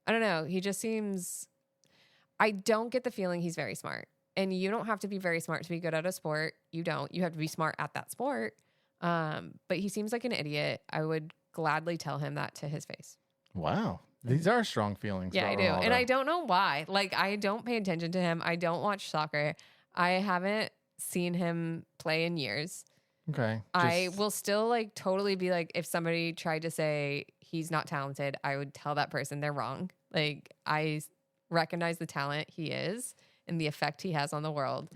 I don't know. He just seems, I don't get the feeling he's very smart. And you don't have to be very smart to be good at a sport. You don't. You have to be smart at that sport. But he seems like an idiot. I would gladly tell him that to his face. Wow. These are strong feelings. Yeah, I do. Ronaldo. And I don't know why. Like, I don't pay attention to him. I don't watch soccer. I haven't seen him play in years. Okay. I will still like totally be like, if somebody tried to say he's not talented, I would tell that person they're wrong. Like, I recognize the talent he is and the effect he has on the world.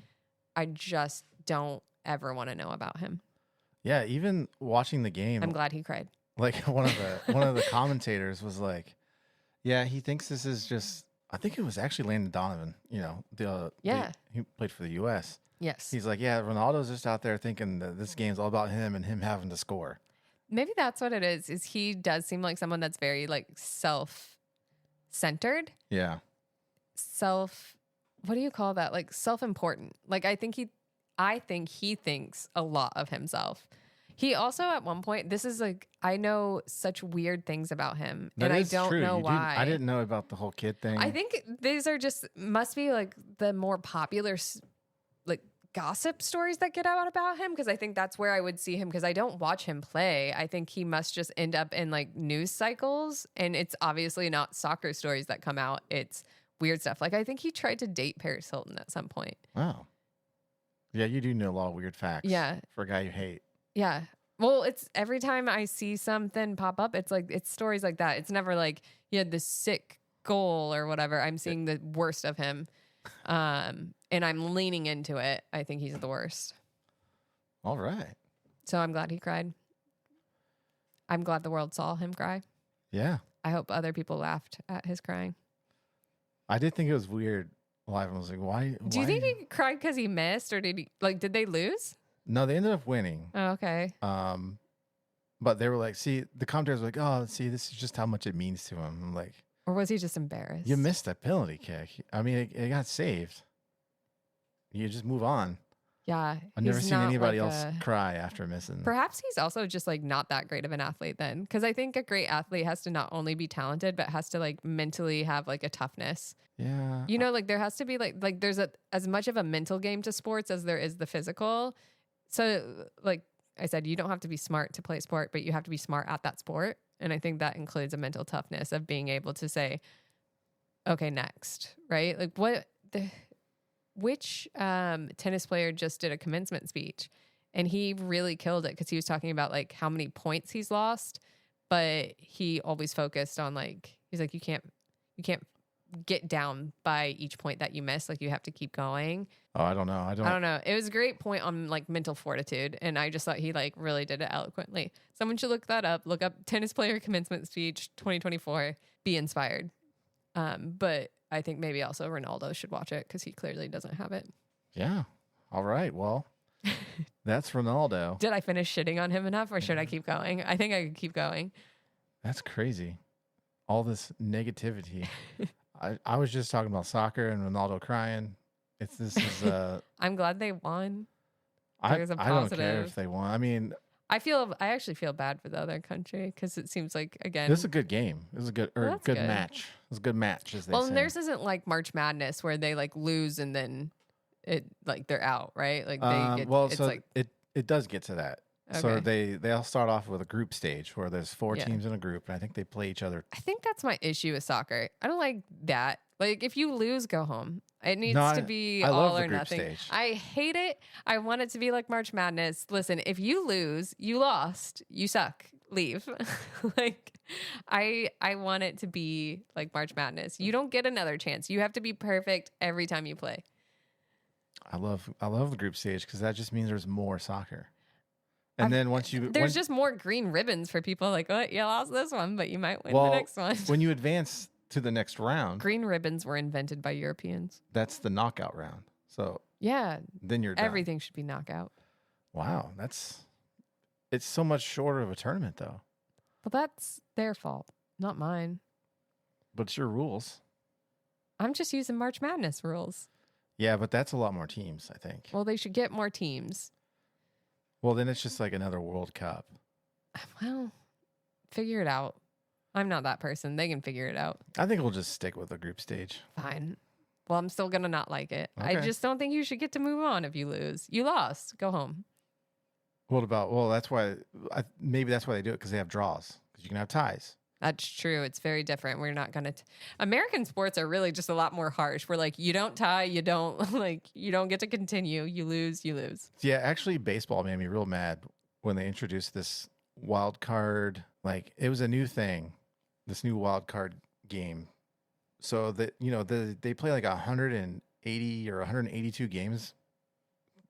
I just don't ever want to know about him. Yeah, even watching the game, I'm glad he cried. like one of the commentators was like, "Yeah, he thinks this is just." I think it was actually Landon Donovan. He played for the U.S. Yes. He's like, "Yeah, Ronaldo's just out there thinking that this game's all about him and him having to score." Maybe that's what it is he does seem like someone that's very like self-centered. Yeah. What do you call that? Like self-important. Like I think he thinks a lot of himself. He also at one point, this is like, I know such weird things about him and I don't know why. I didn't know about the whole kid thing. I think these are just, must be like the more popular like gossip stories that get out about him. Cause I think that's where I would see him. Cause I don't watch him play. I think he must just end up in like news cycles and it's obviously not soccer stories that come out. It's weird stuff. Like I think he tried to date Paris Hilton at some point. Oh. Yeah, you do know a lot of weird facts. Yeah. For a guy you hate. Yeah. Well, it's every time I see something pop up, it's like, it's stories like that. It's never like he had this sick goal or whatever. I'm seeing the worst of him. And I'm leaning into it. I think he's the worst. All right. So I'm glad he cried. I'm glad the world saw him cry. Yeah. I hope other people laughed at his crying. I did think it was weird. Live, I was like, why? Do you think he cried because he missed or did they lose? No, they ended up winning. Oh, okay. But they were like, see, the commentators were like, oh, see, this is just how much it means to him. I'm like, or was he just embarrassed? you missed that penalty kick. I mean, it got saved. You just move on. Yeah. I've never seen anybody else cry after missing. Perhaps he's also just like not that great of an athlete then. Because I think a great athlete has to not only be talented, but has to like mentally have like a toughness. Yeah. You know, like there has to be like there's as much of a mental game to sports as there is the physical. So like I said, you don't have to be smart to play sport, but you have to be smart at that sport. And I think that includes a mental toughness of being able to say, okay, next, right? Like which tennis player just did a commencement speech and he really killed it because he was talking about like how many points he's lost, but he always focused on like, he's like, you can't get down by each point that you miss. Like you have to keep going. Oh, I don't know. I don't know. It was a great point on like mental fortitude. And I just thought he like really did it eloquently. Someone should look that up. Look up tennis player commencement speech 2024. Be inspired. But I think maybe also Ronaldo should watch it because he clearly doesn't have it. Yeah. All right. Well, that's Ronaldo. Did I finish shitting on him enough or should I keep going? I think I could keep going. That's crazy. All this negativity. I was just talking about soccer and Ronaldo crying. This is I'm glad they won. I don't care if they won. I mean, I actually feel bad for the other country because it seems like again this is a good game. It was a good match. It was a good match, as they say. Well, and theirs isn't like March Madness where they like lose and then it like they're out, right? Like it does get to that. Okay. So they all start off with a group stage where there's 4 teams in a group, and I think they play each other. I think that's my issue with soccer. I don't like that. Like if you lose, go home. It needs No, to be I love all the or group nothing. stage. I hate it. I want it to be like March Madness. Listen, if you lose, you lost. You suck. Leave. Like I want it to be like March Madness. You don't get another chance. You have to be perfect every time you play. I love the group stage because that just means there's more soccer. And then There's just more green ribbons for people like, what? You lost this one, but you might win the next one. When you advance to the next round, Green ribbons were invented by Europeans. that's the knockout round. So Yeah. then you're done. Everything should be knockout. Wow, it's so much shorter of a tournament though. Well, that's their fault, not mine. But it's your rules. I'm just using March Madness rules. Yeah, but that's a lot more teams, I think. Well, they should get more teams. Well, then it's just like another World Cup. Well, figure it out. I'm not that person. They can figure it out. I think we'll just stick with the group stage. Fine. Well, I'm still going to not like it. Okay. I just don't think you should get to move on if you lose. You lost. Go home. That's why, maybe that's why they do it, because they have draws, because you can have ties. That's true. It's very different. We're not going to... American sports are really just a lot more harsh. We're like, you don't tie, you don't you don't get to continue. You lose, you lose. Yeah, actually, baseball made me real mad when they introduced this wild card. Like, it was a new thing, this new wild card game. So that, they play like 180 or 182 games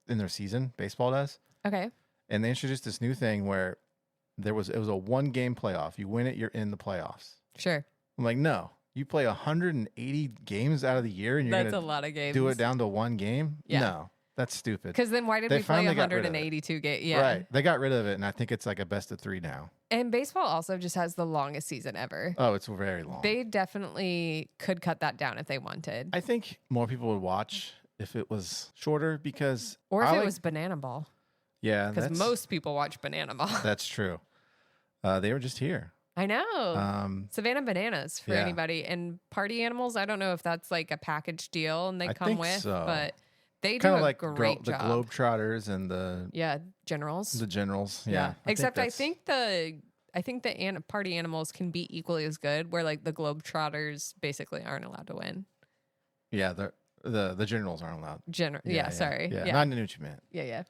in their season. Baseball does. Okay. And they introduced this new thing where it was a 1-game playoff. You win it, you're in the playoffs. Sure. I'm like, no, you play 180 games out of the year and you're That's a going lot of games. to do it down to 1 game? Yeah. No, that's stupid. Because then why did They we play finally got rid of it. 182 games? Yeah. Right. They got rid of it, and I think it's like a best of 3 now. And baseball also just has the longest season ever. Oh, it's very long. They definitely could cut that down if they wanted. I think more people would watch if it was shorter because... Or if it was Banana Ball. Yeah. Because most people watch Banana Ball. That's true. They were just here. I know. Savannah Bananas for yeah. anybody. And Party Animals, I don't know if that's like a package deal and they come with, so. But they do Kind of a like great the job. Globetrotters and the Generals. The Generals. Yeah. Except I think the Party Animals can be equally as good, where like the Globetrotters basically aren't allowed to win. Yeah, the Generals aren't allowed. Sorry. Yeah. Yeah. Not in what you meant. Yeah.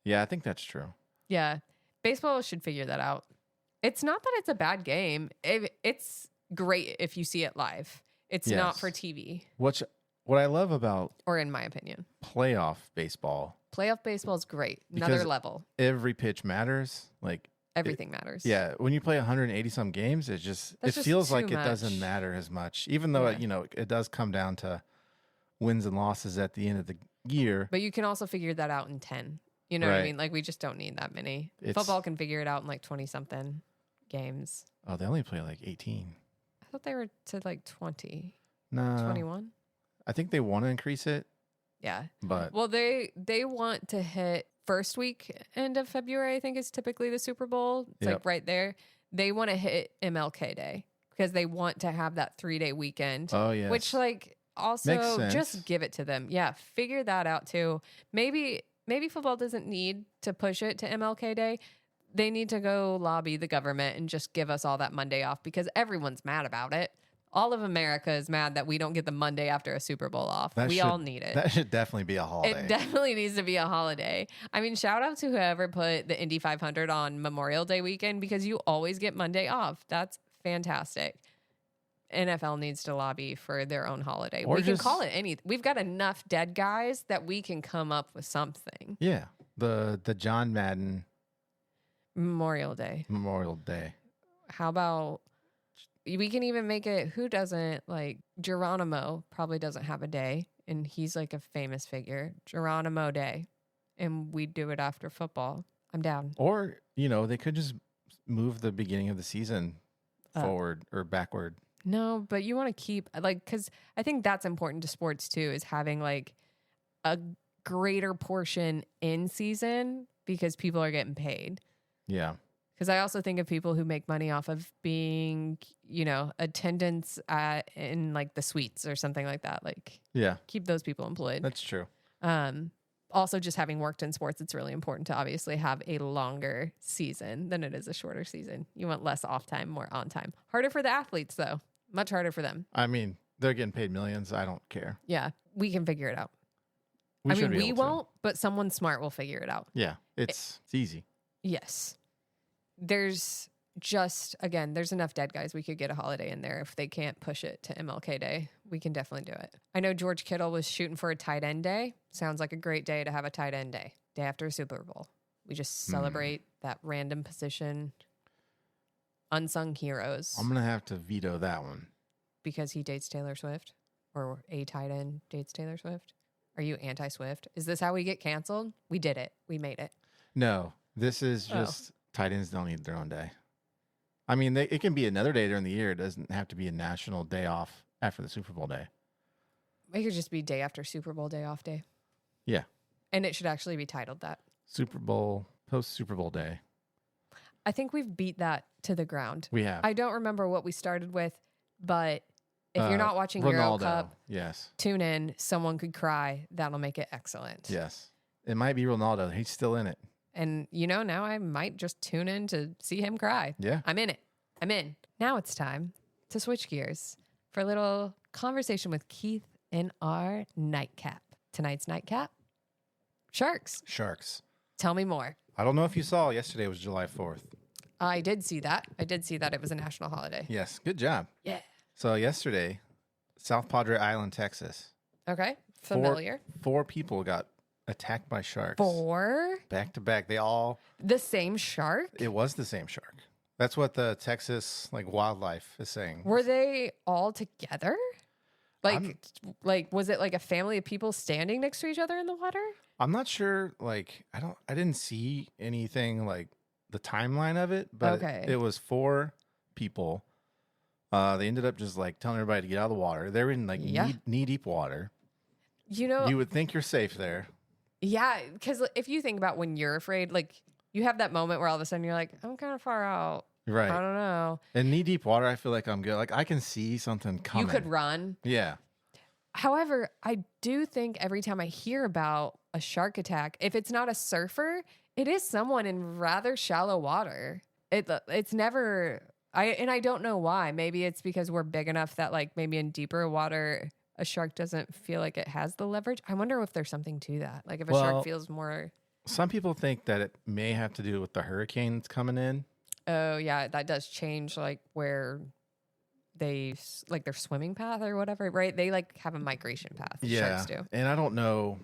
Yeah, I think that's true. Yeah. Baseball should figure that out. It's not that it's a bad game. It's great if you see it live. It's not for TV. What I love about, or in my opinion, playoff baseball is great. Another level. Every pitch matters. Like everything matters. Yeah, when you play 180 some games, it feels like it much. Doesn't matter as much, even though it does come down to wins and losses at the end of the year. But you can also figure that out in 10. You know what I mean? Like we just don't need that many. Football can figure it out in like 20 something games. Oh, they only play like 18. I thought they were to like 20. No. 21. I think they want to increase it. Yeah. But they want to hit first week end of February, I think is typically the Super Bowl. It's like right there. They want to hit MLK Day because they want to have that 3-day weekend. Oh, yeah. Which like also just give it to them. Yeah. Figure that out too. Maybe football doesn't need to push it to MLK Day. They need to go lobby the government and just give us all that Monday off because everyone's mad about it. All of America is mad that we don't get the Monday after a Super Bowl off. We all need it. That should definitely be a holiday. It definitely needs to be a holiday. I mean, shout out to whoever put the Indy 500 on Memorial Day weekend because you always get Monday off. That's fantastic. NFL needs to lobby for their own holiday. We can call it anything. We've got enough dead guys that we can come up with something. Yeah. The John Madden Memorial Day. How about we can even make it, who doesn't, like Geronimo probably doesn't have a day and he's like a famous figure. Geronimo Day. And we do it after football. I'm down. Or, they could just move the beginning of the season forward or backward. No, but you want to keep because I think that's important to sports too, is having like a greater portion in season because people are getting paid. Yeah. Because I also think of people who make money off of being, attendance in like the suites or something like that. Like, keep those people employed. That's true. Also, just having worked in sports, it's really important to obviously have a longer season than it is a shorter season. You want less off time, more on time. Harder for the athletes, though. Much harder for them. I mean, they're getting paid millions. I don't care. Yeah. We can figure it out. We I mean, should be we able to. won't, but someone smart will figure it out. Yeah, it's easy. Yes. There's just, again, there's enough dead guys. We could get a holiday in there. If they can't push it to MLK Day, we can definitely do it. I know George Kittle was shooting for a tight end day. Sounds like a great day to have a tight end day. Day after a Super Bowl. We just celebrate that random position. Unsung heroes. I'm going to have to veto that one. Because he dates Taylor Swift? Or a tight end dates Taylor Swift? Are you anti-Swift? Is this how we get canceled? We did it. We made it. No, this is just tight ends don't need their own day. I mean, it can be another day during the year. It doesn't have to be a national day off after the Super Bowl day. It could just be day after Super Bowl day off day. Yeah. And it should actually be titled that. Super Bowl, post-Super Bowl day. I think we've beat that to the ground. We have. I don't remember what we started with, but if you're not watching Euro Ronaldo, Cup, yes. tune in. Someone could cry. That'll make it excellent. Yes. It might be Ronaldo. He's still in it. And, now I might just tune in to see him cry. Yeah. I'm in it. I'm in. Now it's time to switch gears for a little conversation with Keith in our nightcap. Tonight's nightcap, sharks. Sharks. Tell me more. I don't know if you saw, yesterday was July 4th. I did see that. It was a national holiday. Yes. Good job. Yeah. So yesterday, South Padre Island, Texas. Okay. Familiar. Four people got attacked by sharks. 4? Back to back. The same shark? It was the same shark. That's what the Texas wildlife is saying. Were they all together? Like was it like a family of people standing next to each other in the water? I'm not sure. I didn't see anything like the timeline of it, but Okay. it was 4 people. They ended up just telling everybody to get out of the water. They're in knee deep water. You would think you're safe there. Yeah, because if you think about when you're afraid, you have that moment where all of a sudden you're like, I'm kind of far out. Right. I don't know. In knee deep water, I feel like I'm good. I can see something coming. You could run. Yeah. However, I do think every time I hear about a shark attack, if it's not a surfer, it is someone in rather shallow water. It's never. I don't know why. Maybe it's because we're big enough that maybe in deeper water, a shark doesn't feel like it has the leverage. I wonder if there's something to that. If a shark feels more. Some people think that it may have to do with the hurricane that's coming in. Oh yeah, that does change where they their swimming path or whatever, right? They have a migration path. Yeah, Sharks do. And I don't know,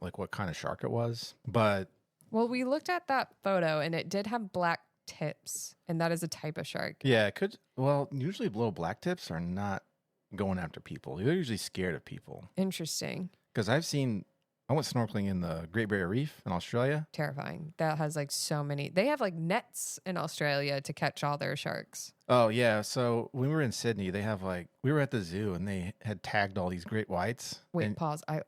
what kind of shark it was, but well, we looked at that photo and it did have black tips, and that is a type of shark. Yeah, it could. Well, usually little black tips are not going after people. They're usually scared of people. Interesting. Because I went snorkeling in the Great Barrier Reef in Australia. Terrifying. That has so many. They have nets in Australia to catch all their sharks. Oh yeah. So when we were in Sydney, they have we were at the zoo and they had tagged all these great whites. Wait, pause. I've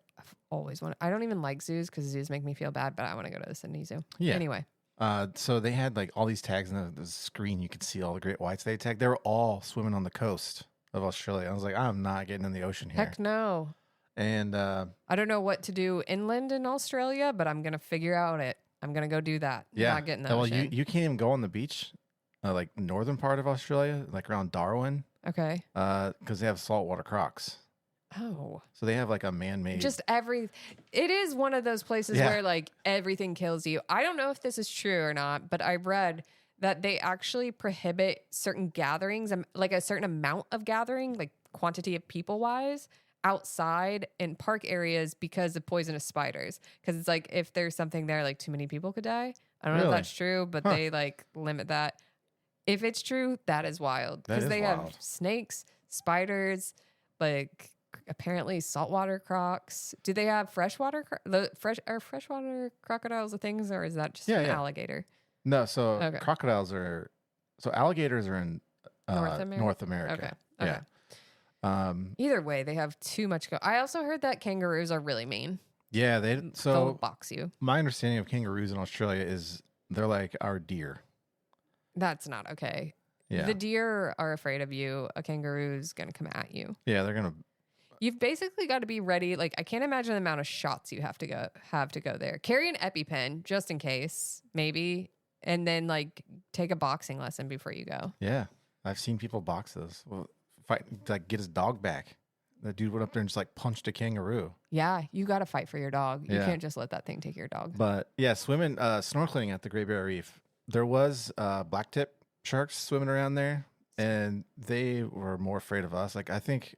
always wanted. I don't even like zoos because zoos make me feel bad, but I want to go to the Sydney Zoo. Yeah. Anyway. So they had all these tags in the screen. You could see all the great whites they tagged. They were all swimming on the coast of Australia. I was like, I'm not getting in the ocean here. Heck no. And I don't know what to do inland in Australia, but I'm gonna figure out it. I'm gonna go do that. Yeah. Not getting the ocean. You can't even go on the beach, northern part of Australia, around Darwin. Okay. Because they have saltwater crocs. Oh. So they have a man-made. It is one of those places where everything kills you. I don't know if this is true or not, but I read that they actually prohibit certain gatherings, a certain amount of gathering, quantity of people wise, outside in park areas because of poisonous spiders. Because it's if there's something there, too many people could die. I don't know if that's true, but they limit that. If it's true, that is wild. Because they have snakes, spiders, apparently saltwater crocs. Do they have freshwater? Are freshwater crocodiles a thing, or is that just an alligator? No, so crocodiles are. So alligators are in North America. Okay. Yeah. Either way, they have too much. I also heard that kangaroos are really mean. Yeah, they'll box you. My understanding of kangaroos in Australia is they're like our deer. That's not okay. Yeah. The deer are afraid of you. A kangaroo's gonna come at you. Yeah, they're gonna. You've basically got to be ready. I can't imagine the amount of shots you have to go there. Carry an EpiPen just in case, maybe, and then take a boxing lesson before you go. Yeah, I've seen people box those. Well, fight get his dog back. That dude went up there and just like punched a kangaroo. Yeah, you got to fight for your dog. You Yeah. can't just let that thing take your dog. But yeah, swimming, snorkeling at the Great Barrier Reef. There was blacktip sharks swimming around there, and they were more afraid of us. Like I think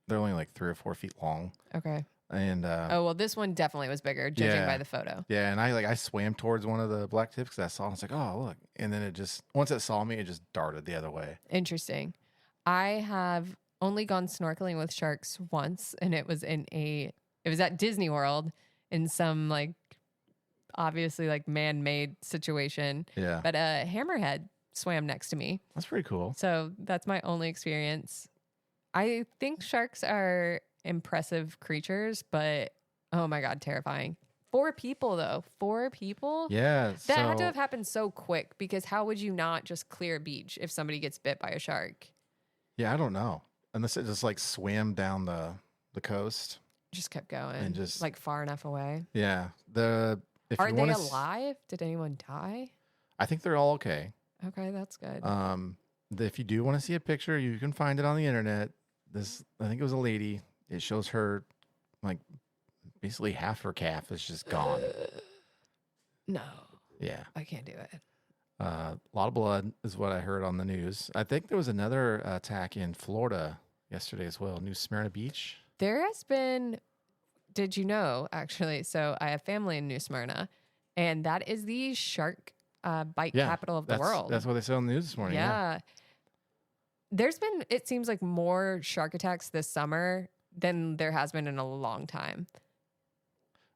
they're only like 3 or 4 feet long. Okay. And oh well, this one definitely was bigger, judging by the photo. Yeah, and I swam towards one of the blacktips because I saw it. I was like, oh look, and then it just once it saw me, it just darted the other way. Interesting. I have only gone snorkeling with sharks once, and it was at Disney World in some like obviously like man-made situation. Yeah. But a hammerhead swam next to me. That's pretty cool. So that's my only experience. I think sharks are impressive creatures, but oh my God, terrifying. 4 people though. 4 people? Yeah. That had to have happened so quick, because how would you not just clear a beach if somebody gets bit by a shark? Yeah, I don't know. Unless it just like swam down the coast. Just kept going. And just like far enough away. Yeah. Are they alive? Did anyone die? I think they're all okay. Okay, that's good. If you do want to see a picture, you can find it on the internet. I think it was a lady. It shows her like basically half her calf is just gone. No. Yeah. I can't do it. A lot of blood is what I heard on the news. I think there was another attack in Florida yesterday as well. New Smyrna Beach. There has been, did you know, actually? So I have family in New Smyrna, and that is the shark bite capital of the world. That's what they said on the news this morning. Yeah. There's been, it seems like, more shark attacks this summer than there has been in a long time,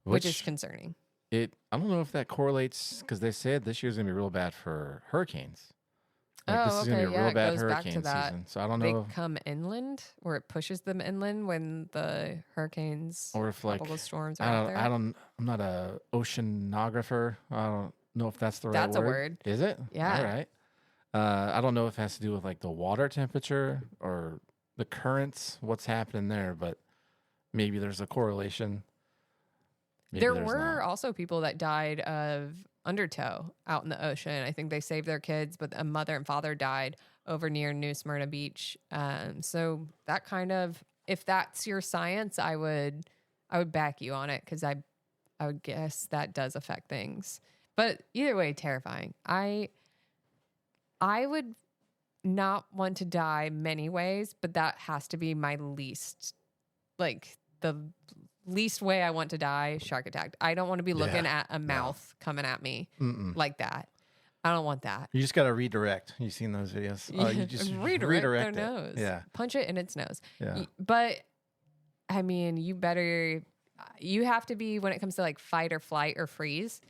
which is concerning. I don't know if that correlates, because they said this year's going to be real bad for hurricanes. Like, this is going to be a real bad hurricane season. So I don't know. They come inland, or it pushes them inland when the hurricanes or if like storms are out there. I'm not a oceanographer. I don't know if that's the right word. That's a word. Is it? Yeah. All right. I don't know if it has to do with like the water temperature or the currents, what's happening there, but maybe there's a correlation. Maybe there were also people that died of undertow out in the ocean. I think they saved their kids, but a mother and father died over near New Smyrna Beach. So that kind of, if that's your science, I would back you on it, because I would guess that does affect things. But either way, terrifying. I would not want to die many ways, but that has to be my least, like the least way I want to die, shark attacked. I don't want to be looking at a mouth coming at me like that. I don't want that. You just got to redirect. You seen those videos? You just redirect their nose. Yeah. Punch it in its nose. Yeah. But I mean, you have to be, when it comes to like fight or flight or freeze,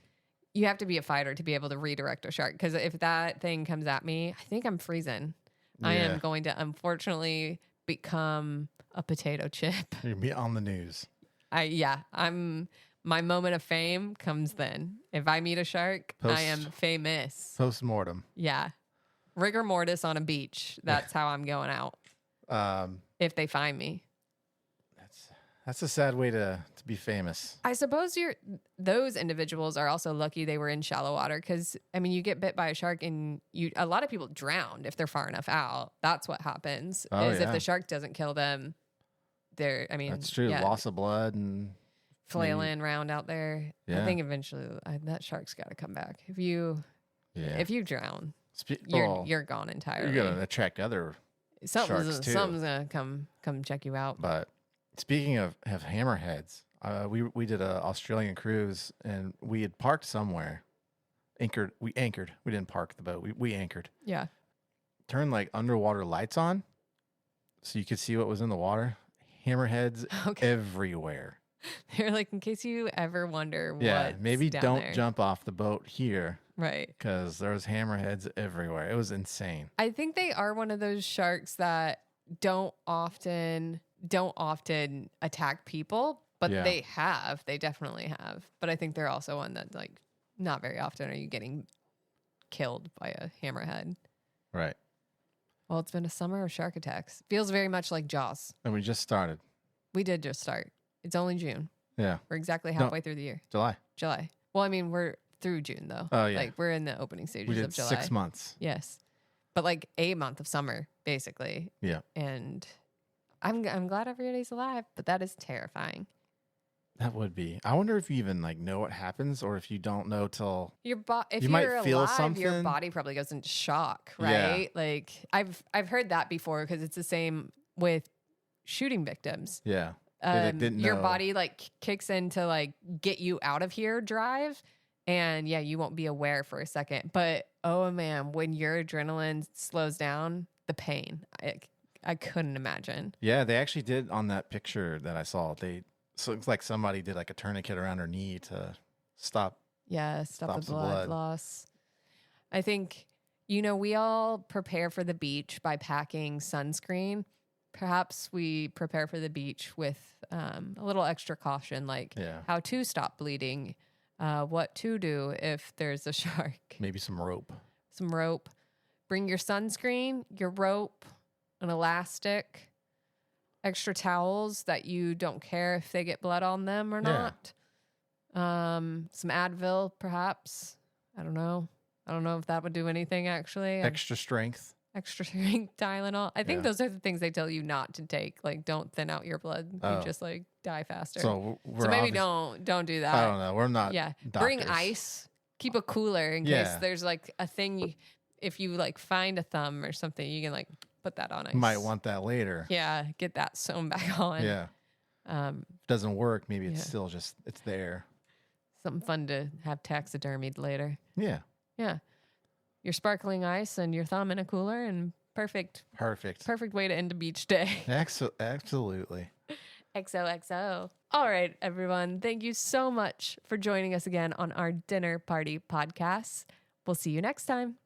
you have to be a fighter to be able to redirect a shark. Because if that thing comes at me, I think I'm freezing. I am going to unfortunately become a potato chip. You'll be on the news. My moment of fame comes then. If I meet a shark, I am famous. Post-mortem. Yeah. Rigor mortis on a beach. That's how I'm going out. If they find me. That's a sad way to be famous. I suppose those individuals are also lucky they were in shallow water, because I mean, you get bit by a shark and a lot of people drowned if they're far enough out. That's what happens. If the shark doesn't kill them, that's true. Yeah. Loss of blood and flailing around out there. Yeah. I think eventually that shark's got to come back. If you drown, you're gone entirely. You're gonna attract other sharks too. Something's gonna come check you out. But speaking of hammerheads, we did an Australian cruise, and we had parked somewhere. We anchored. We didn't park the boat. We anchored. Yeah. Turned like underwater lights on, so you could see what was in the water. Hammerheads everywhere. They're like, in case you ever wonder maybe down don't there. jump off the boat here. Right. Because there was hammerheads everywhere. It was insane. I think they are one of those sharks that don't often attack people, but they definitely have. But I think they're also one that, like, not very often are you getting killed by a hammerhead. Right. Well, it's been a summer of shark attacks. Feels very much like Jaws. And we just started. We did just start. It's only June. Yeah. We're exactly halfway through the year. July. Well, I mean, we're through June, though. Oh, yeah. Like, we're in the opening stages of July. 6 months. Yes. But, like, a month of summer, basically. Yeah. And I'm glad everybody's alive, but that is terrifying. That would be. I wonder if you even like know what happens, or if you don't know till If you might you're feel alive, something. your body probably goes into shock, Yeah. right? Like I've heard that before because it's the same with shooting victims. Yeah. They didn't Your know. body like kicks into like get you out of here drive, and yeah, you won't be aware for a second. But oh man, when your adrenaline slows down, the pain, I couldn't imagine. Yeah, they actually did on that picture that I saw. So it's like somebody did like a tourniquet around her knee to stop. Yeah, stop Stops the the blood blood. loss. I think, we all prepare for the beach by packing sunscreen. Perhaps we prepare for the beach with a little extra caution, like Yeah. how to stop bleeding, what to do if there's a shark, Maybe some rope. some rope. Bring your sunscreen, your rope, an elastic, extra towels that you don't care if they get blood on them or Yeah. not. Some Advil, perhaps. I don't know if that would do anything, actually. Extra strength. Extra strength Tylenol. I think Yeah. those are the things they tell you not to take. Like, don't thin out your blood. Oh. You just like die faster. So So maybe don't do that. I don't know. We're not. Yeah. Doctors. Bring ice. Keep a cooler in case Yeah. there's like a thing. If you like find a thumb or something, you can like put that on ice. Might want that later. Yeah, get that sewn back on. Yeah. If it doesn't work, maybe it's still just it's there. Something fun to have taxidermied later. Yeah. Yeah. Your sparkling ice and your thumb in a cooler, and perfect way to end a beach day. Absolutely. XOXO. All right, everyone. Thank you so much for joining us again on our Dinner Party podcast. We'll see you next time.